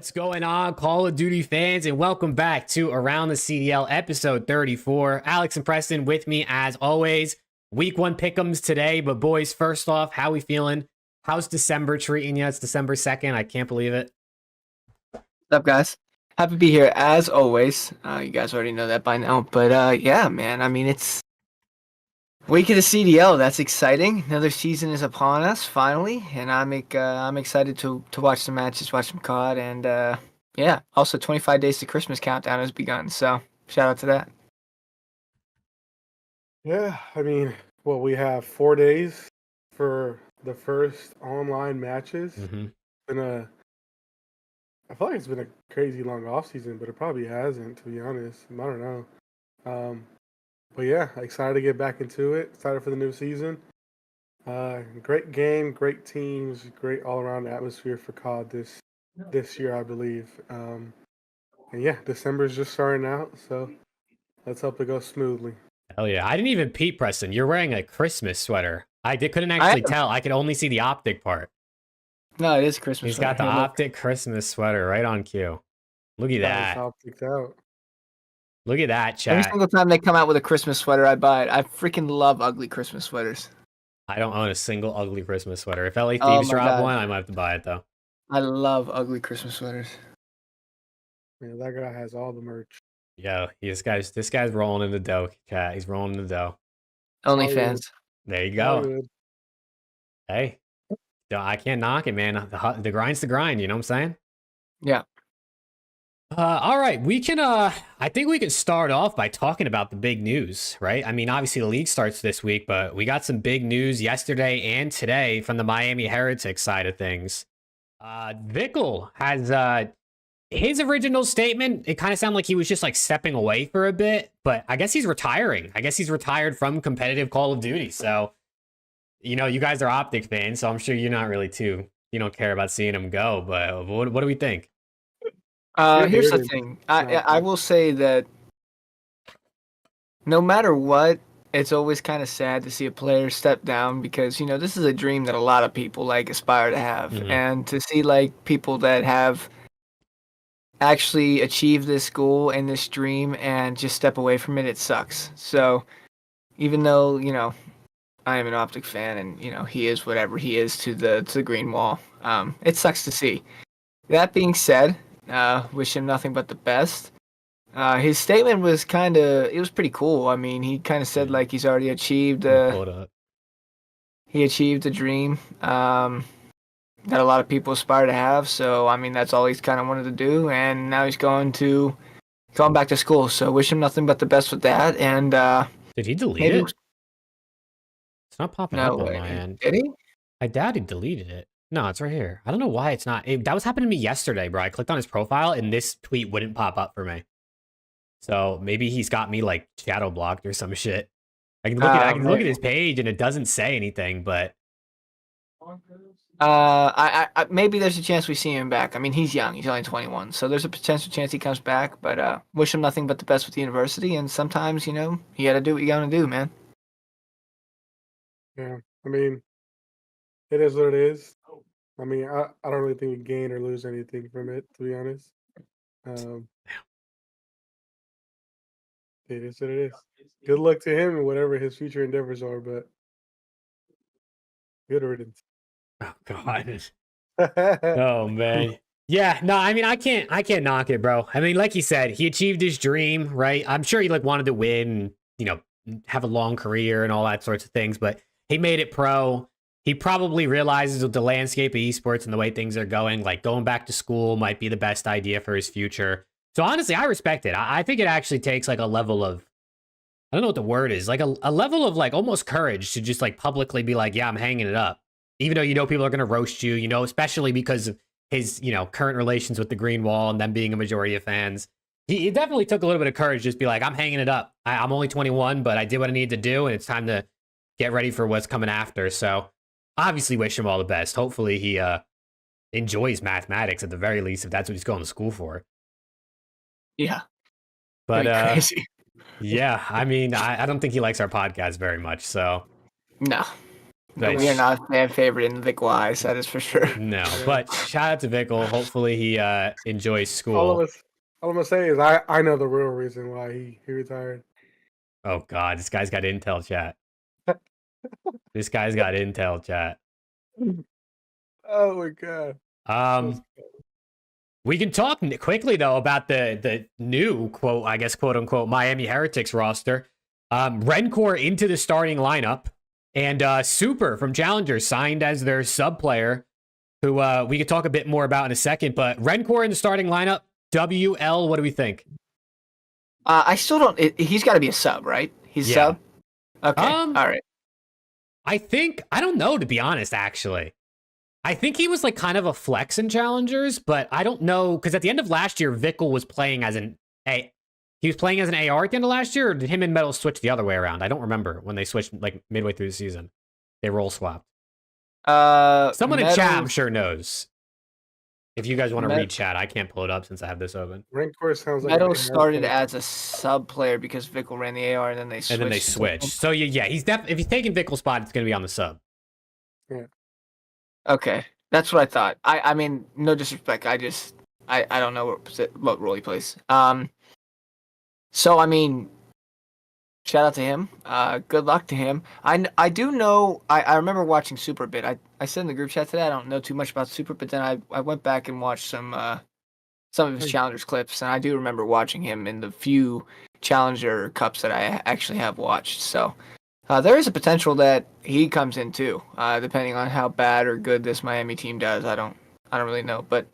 What's going on, Call of Duty fans, and welcome back to Around the CDL episode 34. Alex and Preston with me as always. Week 1 pick'ems today, but boys, first off, how we feeling? How's December treating you? It's December 2nd. I can't believe it. What's up, guys? Happy to be here as always. You guys already know that by now, but yeah, man. I mean, it's week of the CDL. That's exciting. Another season is upon us finally, and I'm excited to watch some matches, watch some COD, and yeah. Also, 25 days to Christmas countdown has begun. So shout out to that. Yeah, I mean, well, we have 4 days for the first online matches. I feel like it's been a crazy long off season, but it probably hasn't, to be honest. I don't know. But yeah, excited to get back into it. Excited for the new season. Great game, great teams, great all-around atmosphere for COD this year, I believe. And yeah, December's just starting out, so let's hope it goes smoothly. Hell yeah. I didn't even peep, Preston. You're wearing a Christmas sweater. Couldn't actually tell. I could only see the OPTIC part. No, it is Christmas. He's got the OPTIC Christmas sweater right on cue. Look at that. OPTIC'd out. Look at that, chat. Every single time they come out with a Christmas sweater, I buy it. I freaking love ugly Christmas sweaters. I don't own a single ugly Christmas sweater. If LA Thieves drop one, I might have to buy it, though. I love ugly Christmas sweaters. Yeah, that guy has all the merch. Yo, this guy's rolling in the dough, chat. He's rolling in the dough. OnlyFans. There you go. Hey, I can't knock it, man. The grind's the grind, you know what I'm saying? Yeah. All right, we can, I think we can start off by talking about the big news, right? I mean, obviously the league starts this week, but we got some big news yesterday and today from the Miami Heretic side of things. Vikul has, his original statement, it kind of sounded like he was just like stepping away for a bit, but I guess he's retiring. I guess he's retired from competitive Call of Duty. So, you know, you guys are OPTIC fans, so I'm sure you're not really you don't care about seeing him go, but what do we think? Here's the thing. I will say that no matter what, it's always kind of sad to see a player step down because, you know, this is a dream that a lot of people like aspire to have. Mm-hmm. And to see like people that have actually achieved this goal and this dream and just step away from it, it sucks. So even though, you know, I am an OPTIC fan and, you know, he is whatever he is to the green wall, it sucks to see. That being said, wish him nothing but the best. His statement was it was pretty cool. I mean, he kind of said like he's already achieved he achieved a dream that a lot of people aspire to have. So, I mean, that's all he's kind of wanted to do. And now he's going back to school. So wish him nothing but the best with that. And did he delete it? It's not popping up on my end. Did he? I doubt he deleted it. No, it's right here. I don't know why it's not. That was happening to me yesterday, bro. I clicked on his profile and this tweet wouldn't pop up for me. So maybe he's got me like shadow blocked or some shit. I can look at his page and it doesn't say anything, but maybe there's a chance we see him back. I mean, he's young. He's only 21, so there's a potential chance he comes back. But wish him nothing but the best with the university. And sometimes, you know, you got to do what you got to do, man. Yeah, I mean, it is what it is. I mean, I don't really think we gain or lose anything from it, to be honest. It is what it is. Good luck to him and whatever his future endeavors are, but good riddance. Oh God. Oh man. Yeah, no, I mean I can't knock it, bro. I mean, like he said, he achieved his dream, right? I'm sure he like wanted to win, you know, have a long career and all that sorts of things, but he made it pro. He probably realizes with the landscape of esports and the way things are going, like going back to school might be the best idea for his future. So honestly, I respect it. I think it actually takes like a level of, I don't know what the word is, like a level of like almost courage to just like publicly be like, yeah, I'm hanging it up. Even though, you know, people are going to roast you, you know, especially because of his, you know, current relations with the Green Wall and them being a majority of fans. He definitely took a little bit of courage to just be like, I'm hanging it up. I'm only 21, but I did what I needed to do. And it's time to get ready for what's coming after. So obviously wish him all the best. Hopefully he enjoys mathematics at the very least, if that's what he's going to school for. Yeah. But crazy. Yeah, I mean, I don't think he likes our podcast very much, so. No. Nice. We are not a fan favorite in the Vikul eyes, that is for sure. No, but shout out to Vikul. Hopefully he enjoys school. All I'm gonna say is I know the real reason why he retired. Oh God, this guy's got intel, chat. This guy's got intel, chat. Oh my God. We can talk quickly though about the new quote unquote Miami Heretics roster. Renkor into the starting lineup, and SupeR from Challengers signed as their sub player, who we could talk a bit more about in a second. But Renkor in the starting lineup. WL, what do we think? I still don't. He's got to be a sub, right? He's sub. Okay, all right. I don't know, to be honest. Actually, I think he was like kind of a flex in Challengers, but I don't know because at the end of last year, Vikul was playing as an he was playing as an AR at the end of last year, or did him and Metal switch the other way around? I don't remember when they switched like midway through the season. They role swapped. Someone in chat, I'm sure, knows. If you guys want to read chat, I can't pull it up since I have this open. Renkor sounds like Metal started as a sub player because Vikul ran the AR, and then they switched. So yeah, if he's taking Vikul's spot, it's going to be on the sub. Yeah. Okay, that's what I thought. I mean, no disrespect. I don't know what role he plays. So I mean, shout out to him. Good luck to him. I do know. I remember watching SupeR a bit. I said in the group chat today I don't know too much about SupeR, but then I went back and watched some of his Challengers clips, and I do remember watching him in the few Challenger Cups that I actually have watched. So there is a potential that he comes in too, depending on how bad or good this Miami team does. I don't really know, but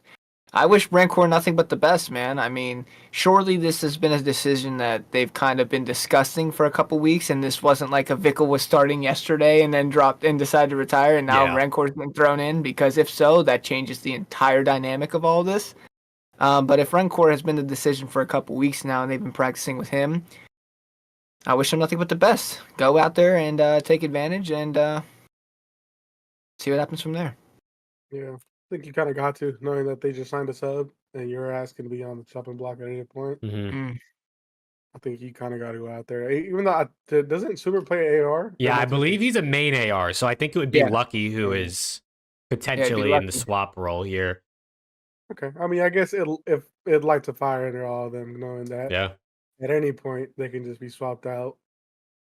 I wish Renkor nothing but the best, man. I mean, surely this has been a decision that they've kind of been discussing for a couple weeks, and this wasn't like a Vikul was starting yesterday and then dropped and decided to retire, and now Renkor's been thrown in, because if so, that changes the entire dynamic of all this. But if Renkor has been the decision for a couple weeks now and they've been practicing with him, I wish him nothing but the best. Go out there and take advantage and see what happens from there. Yeah. I think you kind of got to, knowing that they just signed a sub and your ass can be on the chopping block at any point. Mm-hmm. I think you kind of got to go out there. Even though doesn't SupeR play AR? Yeah, I believe he's a main AR, so I think it would be Lucky who is potentially in the swap role here. Okay, I mean, I guess if it'd like to fire under all of them, knowing that at any point they can just be swapped out.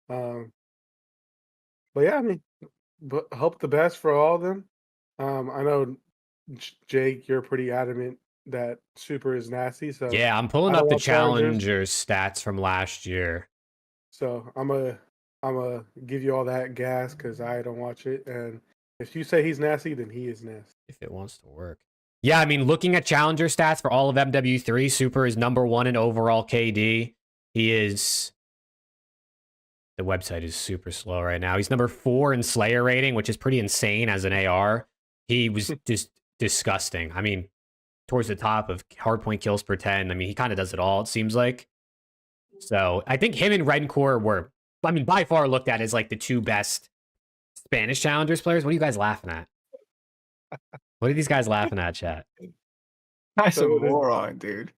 But yeah, I mean, but hope the best for all of them. I know, Jake, you're pretty adamant that SupeR is nasty. So yeah, I'm pulling up the Challengers stats from last year. So I'm gonna give you all that gas because I don't watch it, and if you say he's nasty, then he is nasty. If it wants to work. Yeah, I mean, looking at Challenger stats for all of MW3, SupeR is number 1 in overall KD. He is... The website is super slow right now. He's number 4 in Slayer rating, which is pretty insane as an AR. He was just disgusting. I mean, towards the top of hardpoint kills per 10. I mean, he kind of does it all, it seems like. So I think him and Renkor were, I mean, by far looked at as like the 2 best Spanish Challengers players. What are you guys laughing at? What are these guys laughing at, chat? That's a moron, dude.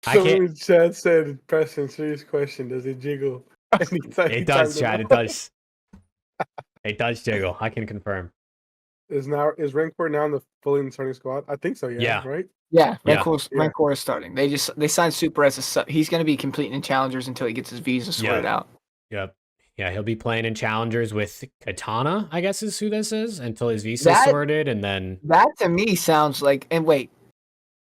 Someone in chat said, Preston, serious question, does it jiggle? It does, chat. It does. It does jiggle. I can confirm. Is Renkor now in the fully in the starting squad? I think so, yeah. Right? Yeah, Renkor is starting. They signed SupeR as a sub. He's going to be completing in Challengers until he gets his visa sorted out. Yep. Yeah, he'll be playing in Challengers with Katana, I guess is who this is, until his visa sorted, and then... That to me sounds like... And wait,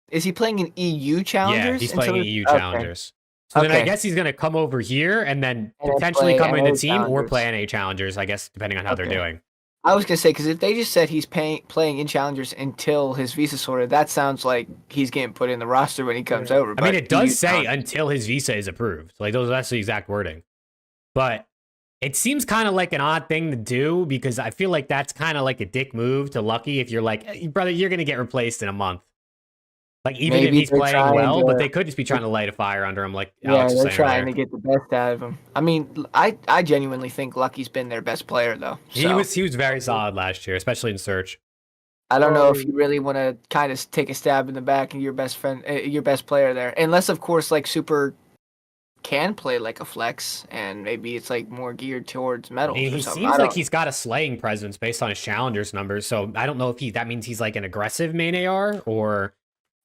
is he playing in EU Challengers? Yeah, he's playing in EU Challengers. So then I guess he's going to come over here and then potentially come in the team or play NA Challengers, I guess, depending on how they're doing. I was going to say, because if they just said he's playing in Challengers until his visa sorted, that sounds like he's getting put in the roster when he comes over. I mean, it does say until his visa is approved. Like, that's the exact wording. But it seems kind of like an odd thing to do, because I feel like that's kind of like a dick move to Lucky if you're like, hey, brother, you're going to get replaced in a month. Like, even if he's playing well, but they could just be trying to light a fire under him, like Alex was saying. Yeah, they're trying to get the best out of him. I mean, I genuinely think Lucky's been their best player, though. So. He was very solid last year, especially in Search. I don't know if you really want to kind of take a stab in the back of your best friend, your best player there, unless of course like SupeR can play like a flex, and maybe it's like more geared towards I medals mean, or he something. seems like he's got a slaying presence based on his challengers numbers. So I don't know if that means he's like an aggressive main AR or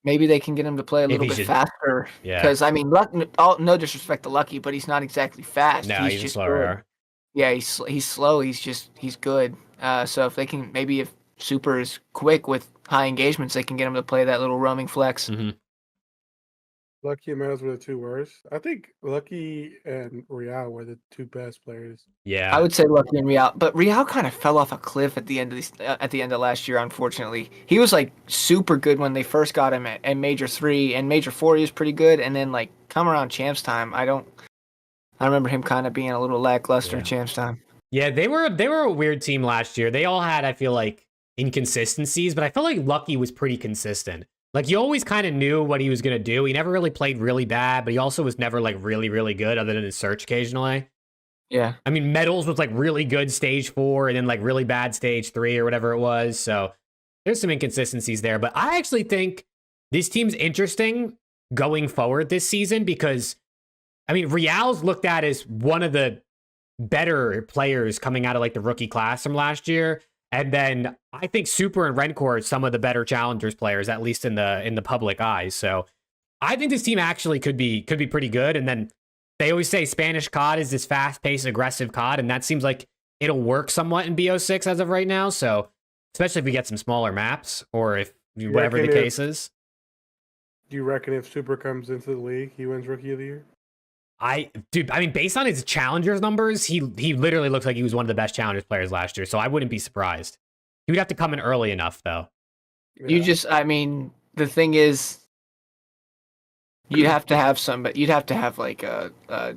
Maybe they can get him to play a if little he's bit just faster. yeah. Because I mean, no disrespect to Lucky, but he's not exactly fast. No, he's a just slower good. AR. Yeah, he's slow. He's good. So if they can, maybe if SupeR is quick with high engagements, they can get him to play that little roaming flex. Mm-hmm. Lucky and Meadows were the two worst. I think Lucky and Real were the two best players. Yeah, I would say Lucky and Real, but Real kind of fell off a cliff at the end of at the end of last year. Unfortunately, he was like super good when they first got him at Major 3 and Major 4. He was pretty good, and then like come around Champs time, I remember him kind of being a little lackluster at Champs time. Yeah, they were a weird team last year. They all had, I feel like, inconsistencies, but I felt like Lucky was pretty consistent. Like, you always kind of knew what he was going to do. He never really played really bad, but he also was never, like, really, really good other than his search occasionally. Yeah. I mean, Medals was, like, really good stage 4 and then, like, really bad stage 3 or whatever it was. So there's some inconsistencies there. But I actually think this team's interesting going forward this season because, I mean, Real's looked at as one of the better players coming out of, like, the rookie class from last year. And then I think SupeR and Renkor are some of the better challengers players, at least in the public eye. So I think this team actually could be pretty good. And then they always say Spanish COD is this fast-paced, aggressive COD, and that seems like it'll work somewhat in BO6 as of right now. So especially if we get some smaller maps or if whatever the case is. Do you reckon if SupeR comes into the league, he wins Rookie of the Year? I mean, based on his challengers numbers, he literally looks like he was one of the best challengers players last year. So I wouldn't be surprised. He would have to come in early enough, though. Yeah. I mean, the thing is, you'd have to have like a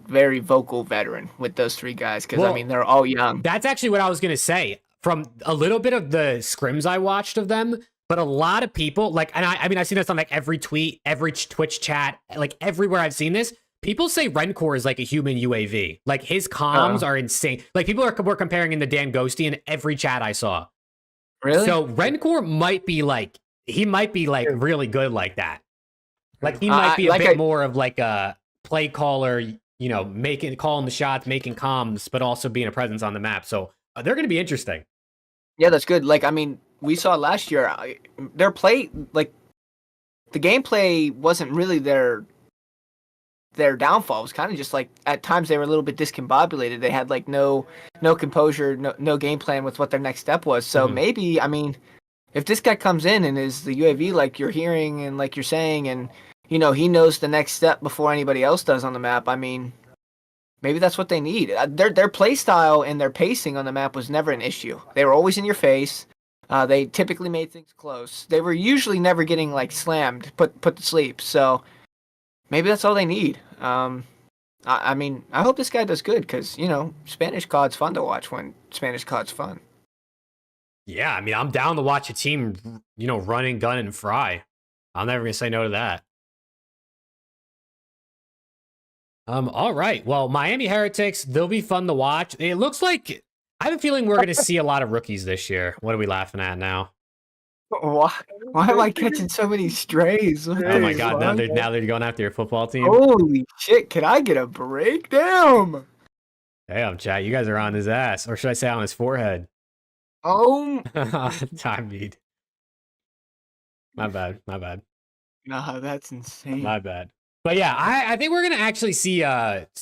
very vocal veteran with those three guys because I mean they're all young. That's actually what I was gonna say. From a little bit of the scrims I watched of them, but a lot of people like, and I mean I've seen this on like every tweet, every Twitch chat, like everywhere I've seen this. People say Renkor is like a human UAV. Like his comms are insane. Like people were comparing him to Dan Ghosty in every chat I saw. Really? So Renkor might be like really good like that. Like he might be a bit more of like a play caller, you know, calling the shots, making comms, but also being a presence on the map. So they're going to be interesting. Yeah, that's good. Like I mean, we saw last year their play, like the gameplay wasn't really their downfall. It was kind of just like at times they were a little bit discombobulated. They had like no composure, no game plan with what their next step was. So maybe, I mean, if this guy comes in and is the UAV like you're hearing and like you're saying, and you know he knows the next step before anybody else does on the map, I mean, maybe that's what they need. Their play style and their pacing on the map was never an issue. They were always in your face. They typically made things close. They were usually never getting like slammed, put to sleep. So maybe that's all they need. I mean, I hope this guy does good because, you know, Spanish COD's fun to watch when Spanish COD's fun. Yeah, I mean, I'm down to watch a team, you know, running, gun, and fry. I'm never going to say no to that. All right. Well, Miami Heretics, they'll be fun to watch. It looks like, I have a feeling we're going to see a lot of rookies this year. What are we laughing at now? Why am I catching so many strays? Oh my God! Now they're going after your football team. Holy shit! Can I get a breakdown? Damn, chat, you guys are on his ass, or should I say on his forehead? Oh, time need. My bad. nah, that's insane. My bad. But yeah, I think we're gonna actually see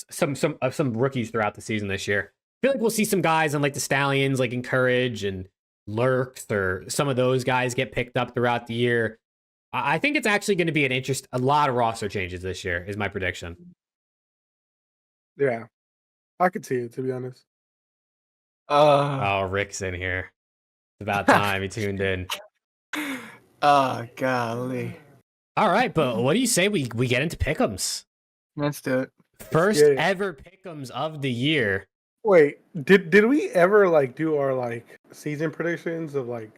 some rookies throughout the season this year. I feel like we'll see some guys on like the Stallions, like Encourage and Lurks, or some of those guys get picked up throughout the year. I think it's actually going to be a lot of roster changes this year is my prediction. Yeah, I could see it, to be honest. Oh, Rick's in here. It's about time he tuned in. Oh, golly. All right, but what do you say we get into PickEms? Let's do it. First ever PickEms of the year. Wait, did we ever like do our like season predictions of like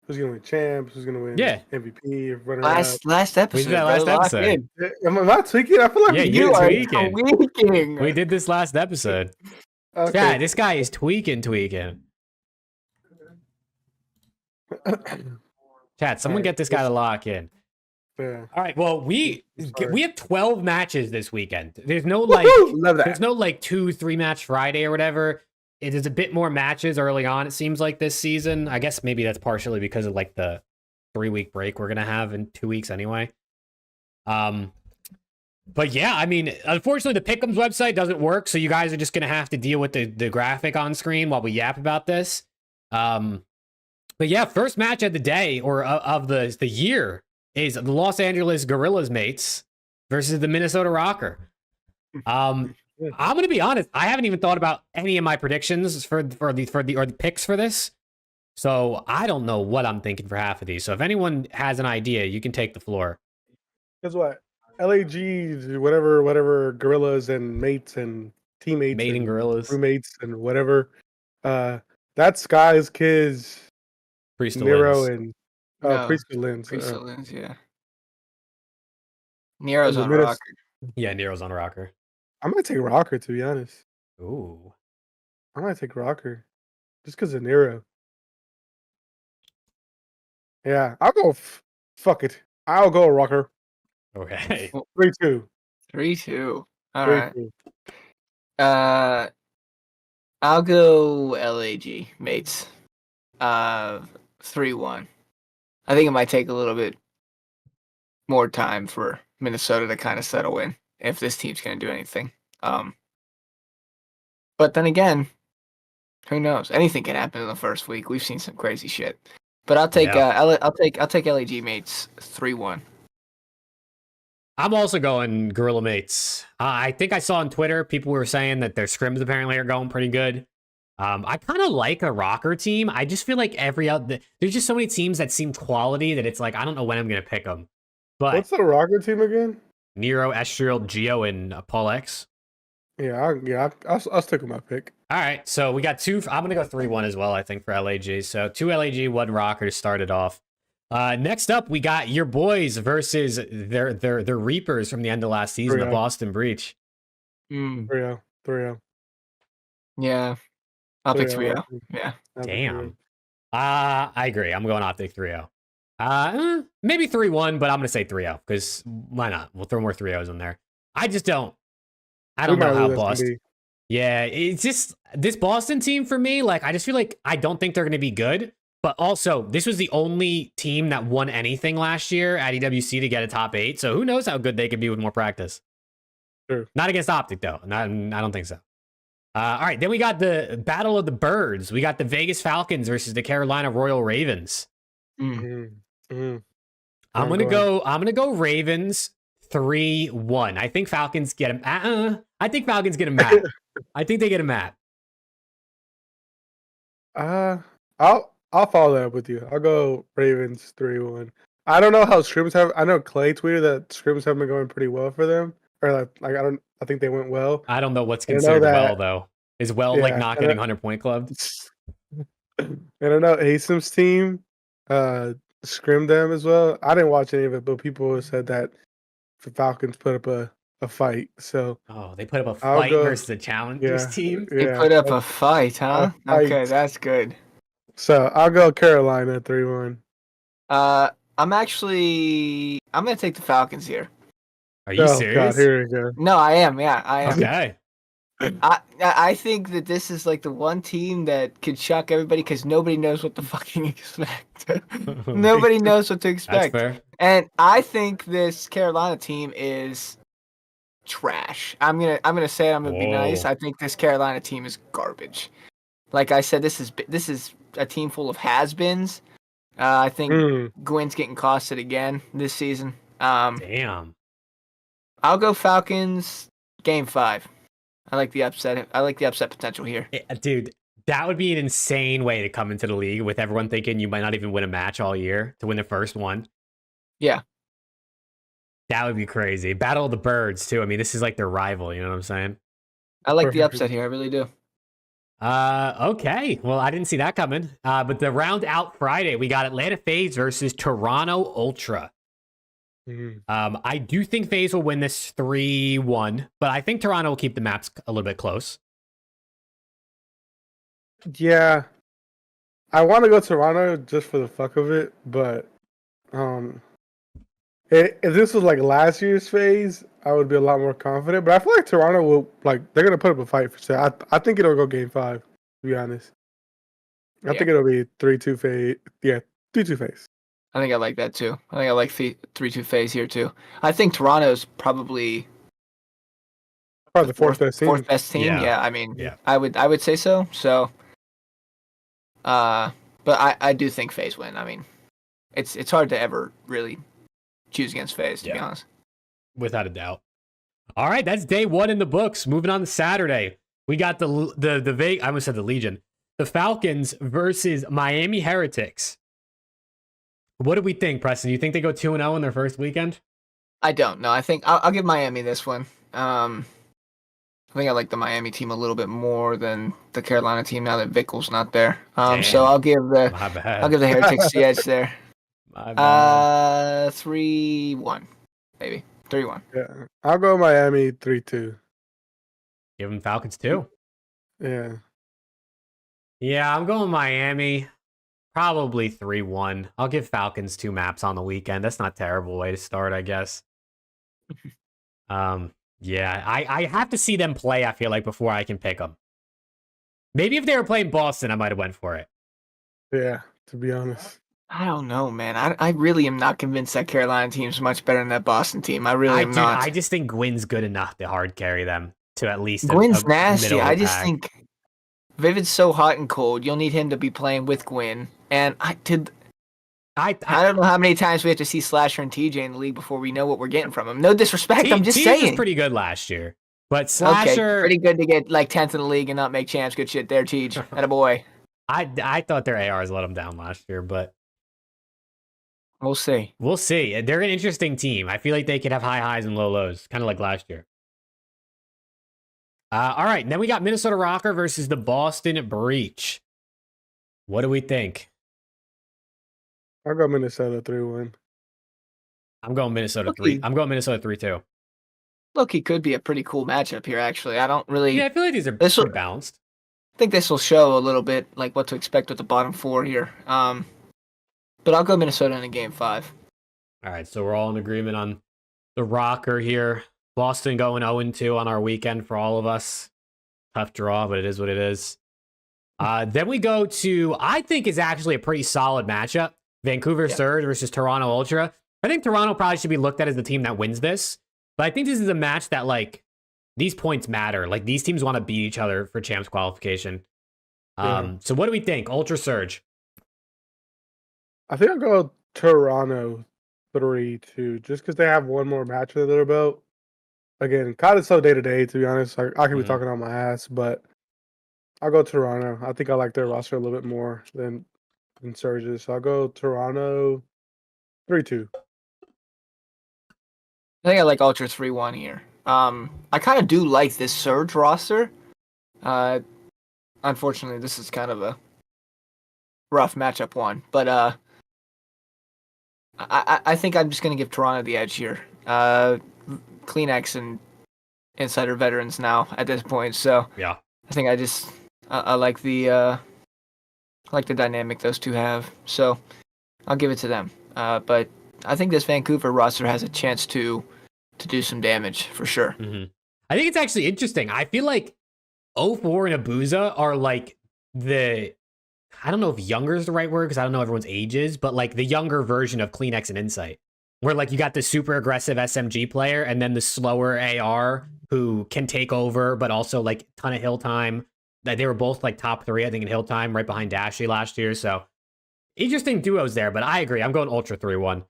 who's gonna win champs, who's gonna win MVP, last episode? We did that last episode. Am I not tweaking? I feel like you are tweaking. We did this last episode. Okay. Yeah, this guy is tweaking. Chat, someone get this guy to lock in. Yeah. All right. Well, we sorry. have 12 matches this weekend. There's no Woo-hoo! Love that. there's no 2-3 match Friday or whatever. It is a bit more matches early on. It seems like this season. I guess maybe that's partially because of the 3-week break we're gonna have in 2 weeks anyway. But yeah, I mean, unfortunately, the PickEms website doesn't work, so you guys are just gonna have to deal with the graphic on screen while we yap about this. But yeah, first match of the day or of the year is the Los Angeles Gorillas mates versus the Minnesota Rocker. I'm gonna be honest, I haven't even thought about any of my predictions for the picks for this. So I don't know what I'm thinking for half of these. So if anyone has an idea, you can take the floor. Guess what? LAGs, whatever, gorillas and mates and teammates, Mating and Gorillas, roommates and whatever. That's Sky's kids, Priest of Nero Lens. and No, Priest of Lens. Priest of Lens, yeah. Nero's the on Minnes- Rocker. Yeah, Nero's on Rocker. I might take Rocker, to be honest. Ooh. I might take Rocker just because of Nero. Yeah, I'll go. Fuck it. I'll go Rocker. Okay. 3-2. 3-2. All 3-2. right. I'll go LAG mates. 3-1. I think it might take a little bit more time for Minnesota to kind of settle in if this team's going to do anything. But then again, who knows? Anything can happen in the first week. We've seen some crazy shit. But I'll take I'll take LAG mates 3-1. I'm also going Gorilla Mates. I think I saw on Twitter people were saying that their scrims apparently are going pretty good. I kind of like a Rocker team. I just feel like there's just so many teams that seem quality that it's like I don't know when I'm gonna pick them. But What's the Rocker team again? Nero, Estriel, Geo, and Paul X. Yeah, I'll stick with my pick. All right, so we got two. I'm gonna go 3-1 as well. I think for LAG. So 2 LAG, 1 Rocker to start it off. Next up, we got your boys versus their Reapers from the end of last season, the 3-0. Boston Breach. 3-0. Yeah, I'll pick 3-0. 3-0. Yeah. Damn. I agree. I'm going Optic 3-0. Maybe 3-1, but I'm gonna say 3-0 because why not? We'll throw more 3-0s in there. I don't know how Boston. Yeah, it's just this Boston team for me. Like, I just feel like I don't think they're going to be good. But also, this was the only team that won anything last year at EWC to get a top 8. So who knows how good they could be with more practice. Sure. Not against Optic, though. I don't think so. All right, then we got the Battle of the Birds. We got the Vegas Falcons versus the Carolina Royal Ravens. Mm. I'm gonna go Ravens 3-1. I think Falcons get him. I think Falcons get a map. I think they get a map. I'll follow that up with you. I'll go Ravens 3-1. I don't know how scrims have. I know Clay tweeted that scrims have been going pretty well for them, or I think they went well. I don't know what's considered well though. Is well like not getting 100-point club? And I know ASIM's team scrimmed them as well. I didn't watch any of it, but people said that the Falcons put up a fight. So they put up a fight versus a challengers team. They put up a fight, huh? Okay, that's good. So I'll go Carolina 3-1. I'm gonna take the Falcons here. Are you serious? God, here we go. No, I am. Yeah, I am. Okay. I think that this is like the one team that could shock everybody because nobody knows what to fucking expect. Nobody knows what to expect. That's fair. And I think this Carolina team is trash. I'm gonna say it. I'm gonna be nice. I think this Carolina team is garbage. Like I said, this is a team full of has-beens. I think Gwynn's getting costed again this season. Damn. I'll go Falcons game 5. I like the upset. I like the upset potential here. Dude, that would be an insane way to come into the league with everyone thinking you might not even win a match all year to win the first one. Yeah. That would be crazy. Battle of the Birds, too. I mean, this is like their rival, you know what I'm saying? I like the upset here. I really do. Okay. Well, I didn't see that coming. But the round out Friday, we got Atlanta FaZe versus Toronto Ultra. I do think FaZe will win this 3-1, but I think Toronto will keep the maps a little bit close. Yeah. I want to go Toronto just for the fuck of it, but If this was like last year's phase, I would be a lot more confident. But I feel like Toronto will they're gonna put up a fight for sure. I think it'll go game 5. To be honest, I think it'll be 3-2 phase. Yeah, 3-2 phase. I think I like that too. I think I like 3-2 phase here too. I think Toronto's probably Probably the fourth best team. Fourth best team. Yeah, I mean, I would say so. So, but I do think phase win. I mean, it's hard to ever really choose against phase, to be honest. Without a doubt. All right, that's day 1 in the books. Moving on to Saturday, we got the I almost said the Legion, the Falcons versus Miami Heretics. What do we think, Preston? You think they go 2-0 in their first weekend? I don't know. I think I'll give Miami this one. I think I like the Miami team a little bit more than the Carolina team now that Vikul's not there. So I'll give the Heretics the edge there. 3-1, maybe 3-1. Yeah, I'll go Miami 3-2. Give them Falcons too. Yeah. Yeah, I'm going Miami. Probably 3-1. I'll give Falcons 2 maps on the weekend. That's not a terrible way to start, I guess. Yeah, I have to see them play, I feel like, before I can pick them. Maybe if they were playing Boston, I might have went for it. Yeah, to be honest. I don't know, man. I really am not convinced that Carolina team's much better than that Boston team. I really am not. I just think Gwyn's good enough to hard carry them to at least Gwyn's nasty. I just think Vivid's so hot and cold. You'll need him to be playing with Gwyn. And I don't know how many times we have to see Slasher and TJ in the league before we know what we're getting from him. No disrespect, I'm just saying. He was pretty good last year. But Slasher... pretty good to get like 10th in the league and not make champs. Good shit there, Tej. Attaboy. I thought their ARs let them down last year, but... We'll see. We'll see. They're an interesting team. I feel like they could have high highs and low lows, kind of like last year. All right, and then we got Minnesota Rocker versus the Boston Breach. What do we think? I'll go Minnesota 3-1. I'm going Minnesota 3. I'm going Minnesota 3-2. Loki could be a pretty cool matchup here, actually. I don't really... Yeah, I feel like these are pretty balanced. I think this will show a little bit like what to expect with the bottom 4 here. But I'll go Minnesota in game 5. All right, so we're all in agreement on the Rocker here. Boston going 0-2 on our weekend for all of us. Tough draw, but it is what it is. Then we go to, I think is actually a pretty solid matchup. Vancouver Surge versus Toronto Ultra. I think Toronto probably should be looked at as the team that wins this. But I think this is a match that, like, these points matter. Like, these teams want to beat each other for champs qualification. So what do we think? Ultra Surge. I think I'll go Toronto 3-2, just because they have one more match under their belt. Again, COD is so day-to-day, to be honest. I could be talking on my ass, but I'll go Toronto. I think I like their roster a little bit more than Surge's. So I'll go Toronto 3-2. I think I like Ultra 3-1 here. I kind of do like this Surge roster. Unfortunately, this is kind of a rough matchup one. But I think I'm just going to give Toronto the edge here. Kleenex and Insider veterans now at this point. So yeah, I think I like the dynamic those two have. So I'll give it to them. But I think this Vancouver roster has a chance to do some damage for sure. I think it's actually interesting. I feel like 04 and Abuza are like I don't know if younger is the right word because I don't know everyone's ages, but like the younger version of Kleenex and Insight, where like you got the super aggressive SMG player and then the slower AR who can take over, but also like ton of hill time. They were both like top 3, I think, in hill time, right behind Dashy last year. So interesting duos there, but I agree. I'm going Ultra 3-1.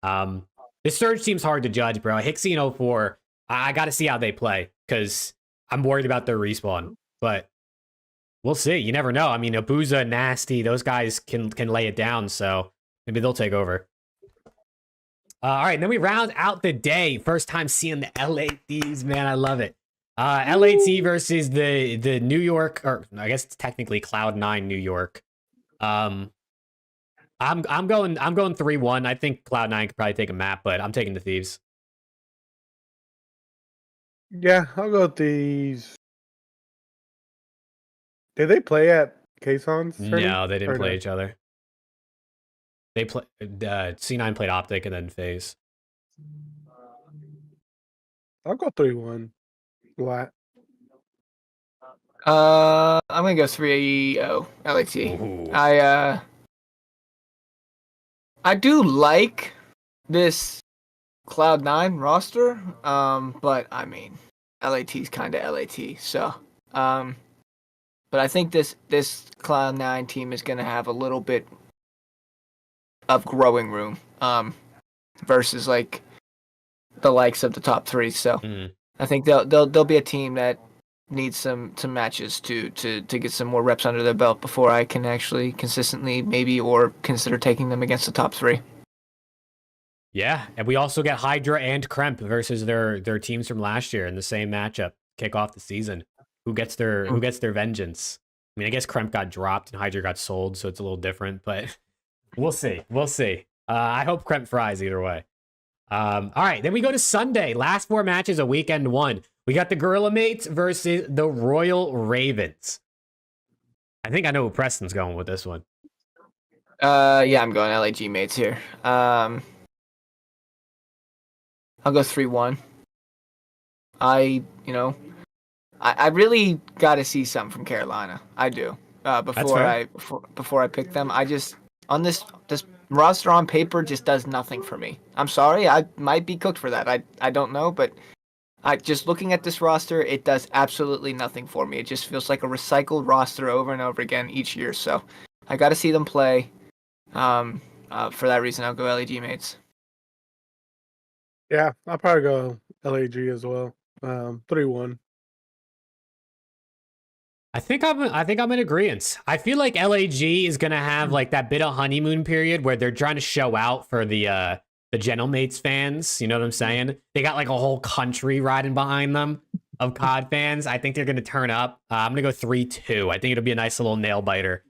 The Surge seems hard to judge, bro. Hixie and 04, I got to see how they play because I'm worried about their respawn, but we'll see. You never know. I mean, Abuza, Nasty, those guys can lay it down, so maybe they'll take over. All right, and then we round out the day. First time seeing the LA Thieves, man. I love it. LAT versus the New York, or I guess it's technically Cloud9 New York. I'm going 3-1. I think Cloud9 could probably take a map, but I'm taking the Thieves. Yeah, I'll go Thieves. Did they play at Kayson's? No, they didn't play each other. They play. C9 played Optic and then FaZe. I'll go 3-1. Lat. I'm gonna go 3-0 LAT. Ooh. I do like this Cloud9 roster, but I mean, LAT's kind of LAT, so but I think this Cloud9 team is gonna have a little bit of growing room, versus like the likes of the top three. So I think they'll be a team that needs some matches to get some more reps under their belt before I can actually consistently maybe or consider taking them against the top three. Yeah, and we also get Hydra and Kremp versus their teams from last year in the same matchup. Kick off the season. Who gets their vengeance? I mean, I guess Kremp got dropped and Hydra got sold, so it's a little different, but we'll see. We'll see. I hope Kremp fries either way. All right, then we go to Sunday. Last 4 matches of weekend 1. We got the Gorilla Mates versus the Royal Ravens. I think I know who Preston's going with this one. Yeah, I'm going LAG Mates here. I'll go 3-1. I really got to see something from Carolina. I do. Before I pick them. I just on this roster on paper just does nothing for me. I'm sorry. I might be cooked for that. I don't know, but I just looking at this roster, it does absolutely nothing for me. It just feels like a recycled roster over and over again each year. So I got to see them play. For that reason, I'll go LAG Mates. Yeah, I'll probably go LAG as well. 3-1. I think I'm in agreement. I feel like LAG is gonna have like that bit of honeymoon period where they're trying to show out for the Gentlemates fans. You know what I'm saying? They got like a whole country riding behind them of COD fans. I think they're gonna turn up. I'm gonna go 3-2. I think it'll be a nice little nail biter.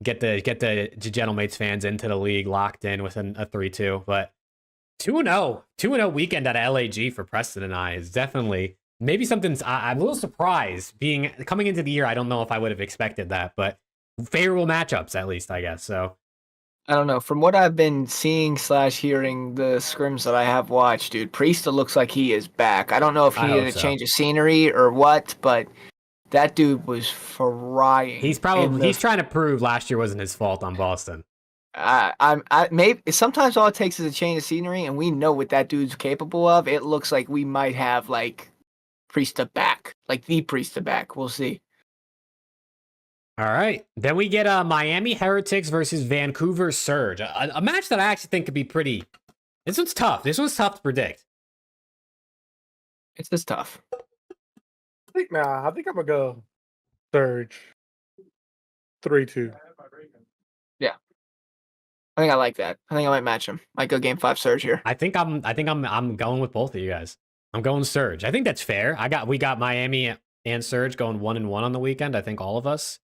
Get the Gentlemates fans into the league locked in with a 3-2. But 2-0 weekend out of LAG for Preston and I is definitely. Maybe something's. I'm a little surprised coming into the year. I don't know if I would have expected that, but favorable matchups at least, I guess. So I don't know. From what I've been seeing / hearing the scrims that I have watched, dude, Priesta looks like he is back. I don't know if he needed a change of scenery or what, but that dude was frying. He's trying to prove last year wasn't his fault on Boston. Maybe sometimes all it takes is a change of scenery, and we know what that dude's capable of. It looks like we might have like Priesta back, like the Priesta back. We'll see. All right. Then we get Miami Heretics versus Vancouver Surge. A match that I actually think could be pretty. This one's tough. This one's tough to predict. It's just tough. I think I'm gonna go Surge. 3-2. Yeah. I think I like that. I think I might match him. Might go game 5 Surge here. I think I'm going with both of you guys. I'm going Surge. I think that's fair. We got Miami and Surge going 1-1 on the weekend. I think all of us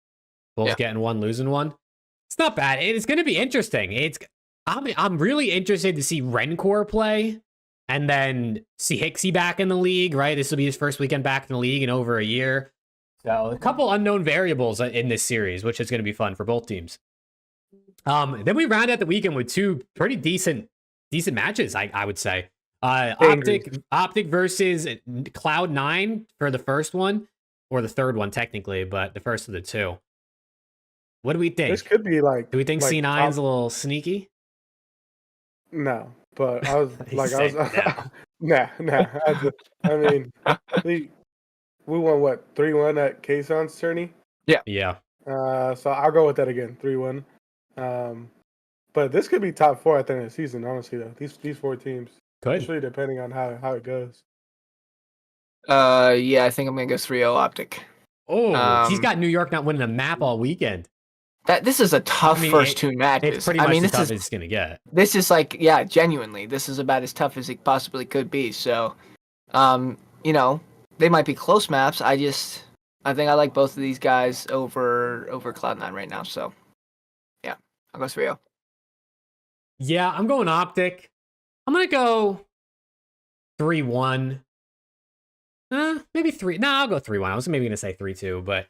both getting 1, losing 1. It's not bad. It's going to be interesting. I'm really interested to see Renkor play and then see Hixie back in the league, right? This will be his first weekend back in the league in over a year. So a couple unknown variables in this series, which is going to be fun for both teams. Then we round out the weekend with 2 pretty decent matches, I would say. OPTIC versus Cloud9 for the first one, or the third one technically, but the first of the 2. What do we think? This could be like. Do we think like C9's a little sneaky? No, but I was no. I mean, we won what 3-1 at Kayson's tourney. Yeah. So I'll go with that again, 3-1. But this could be top 4 at the end of the season. Honestly, though, these 4 teams. Could. Especially depending on how it goes. Yeah, I think I'm gonna go 3-0 OPTIC. Oh, he's got New York not winning a map all weekend. This is a tough first 2 matches. It's pretty much as tough as it's gonna get. This is like, yeah, genuinely, this is about as tough as it possibly could be. So, they might be close maps. I think I like both of these guys over Cloud9 right now. So, yeah, I'll go 3-0. Yeah, I'm going OPTIC. I'm going to go 3-1. Maybe 3. No, I'll go 3-1. I was maybe going to say 3-2, but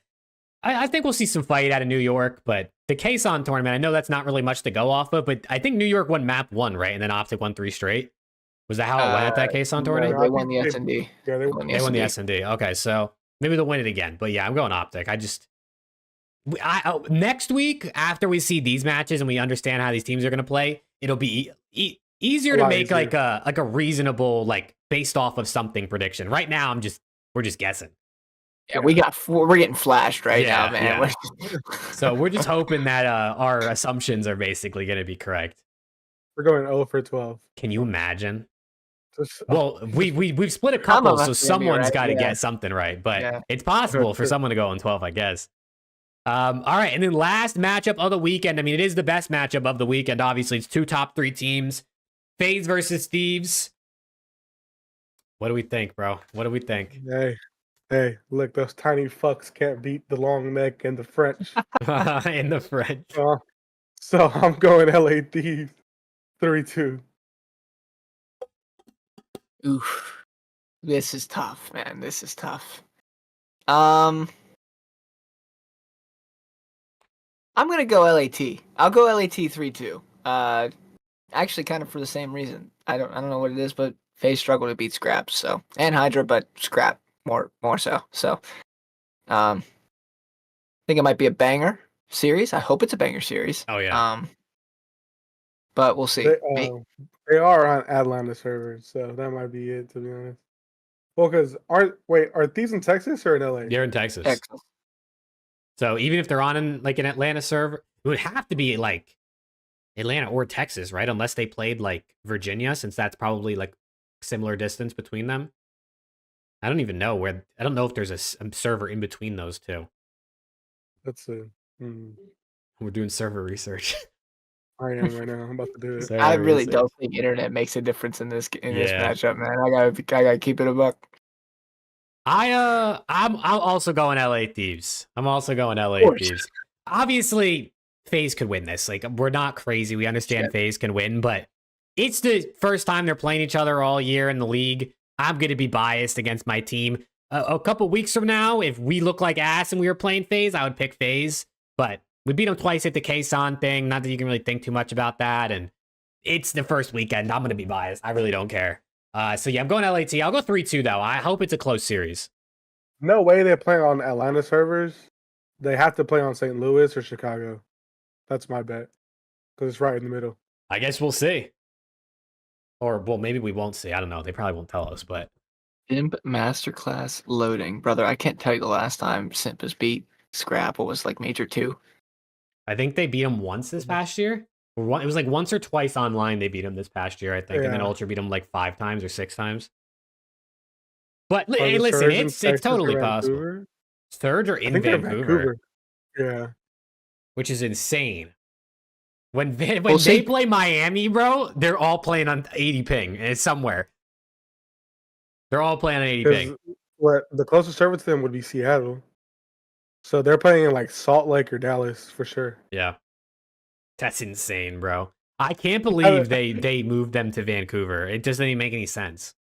I think we'll see some fight out of New York. But the Kason tournament, I know that's not really much to go off of, but I think New York won map 1, right? And then OPTIC won 3 straight. Was that how it went at that case on tourney? No, they won the S&D. Yeah, They won the S&D. Okay, so maybe they'll win it again. But yeah, I'm going Optic. Next week, after we see these matches and we understand how these teams are going to play, it'll be easier to make like a reasonable, like based off of something prediction. Right now, we're just guessing. Yeah, we're getting flashed right now, man. Yeah. So we're just hoping that our assumptions are basically going to be correct. We're going 0 for 12. Can you imagine? Well, we've split a couple, so someone's got to get something right. But it's possible for someone to go on 12, I guess. All right, and then last matchup of the weekend. I mean, it is the best matchup of the weekend. Obviously, it's 2 top 3 teams. FaZe versus Thieves. What do we think, bro? What do we think? Hey, look, those tiny fucks can't beat the long neck and the French. In the French. So I'm going LA Thieves 3-2. Oof. This is tough, man. This is tough. I'm gonna go LAT. I'll go LAT 3-2. Actually, kind of for the same reason. I don't know what it is, but FaZe struggle to beat Scrap, so and Hydra, but Scrap more so. So, I think it might be a banger series. I hope it's a banger series. Oh yeah. But we'll see. They are on Atlanta servers, so that might be it, to be honest. Well, because are Thieves in Texas or in LA? They're in Texas. Texas. So even if they're on an Atlanta server, it would have to be like Atlanta or Texas, right? Unless they played like Virginia, since that's probably like similar distance between them. I don't even know where. I don't know if there's a server in between those two. Let's see. We're doing server research. I am right now. I'm about to do it. I really don't think internet makes a difference in this matchup, man. I gotta keep it a buck. I'm also going LA Thieves. I'm also going LA Thieves. Obviously, FaZe could win this. Like, we're not crazy. We understand FaZe can win, but it's the first time they're playing each other all year in the league. I'm going to be biased against my team. A couple weeks from now, if we look like ass and we were playing FaZe, I would pick FaZe. But we beat them twice at the K-Son thing. Not that you can really think too much about that. And it's the first weekend. I'm going to be biased. I really don't care. So yeah, I'm going LAT. I'll go 3-2 though. I hope it's a close series. No way they're playing on Atlanta servers. They have to play on St. Louis or Chicago. That's my bet. Because it's right in the middle. I guess we'll see. Or, well, maybe we won't see. I don't know. They probably won't tell us, but... Simp Masterclass loading. Brother, I can't tell you the last time Simp has beat Scrap. What was like Major 2? I think they beat him once this past year. It was like once or twice online they beat him this past year, I think. Yeah. And then Ultra beat him like 5 times or 6 times. But hey, listen, it's totally possible. Surge or in Vancouver? Yeah. Which is insane. When they play Miami, bro, they're all playing on 80 ping. It's somewhere. They're all playing on 80 ping. What the closest server to them would be Seattle. So they're playing in like Salt Lake or Dallas for sure. Yeah. That's insane, bro. I can't believe they moved them to Vancouver. It doesn't even make any sense.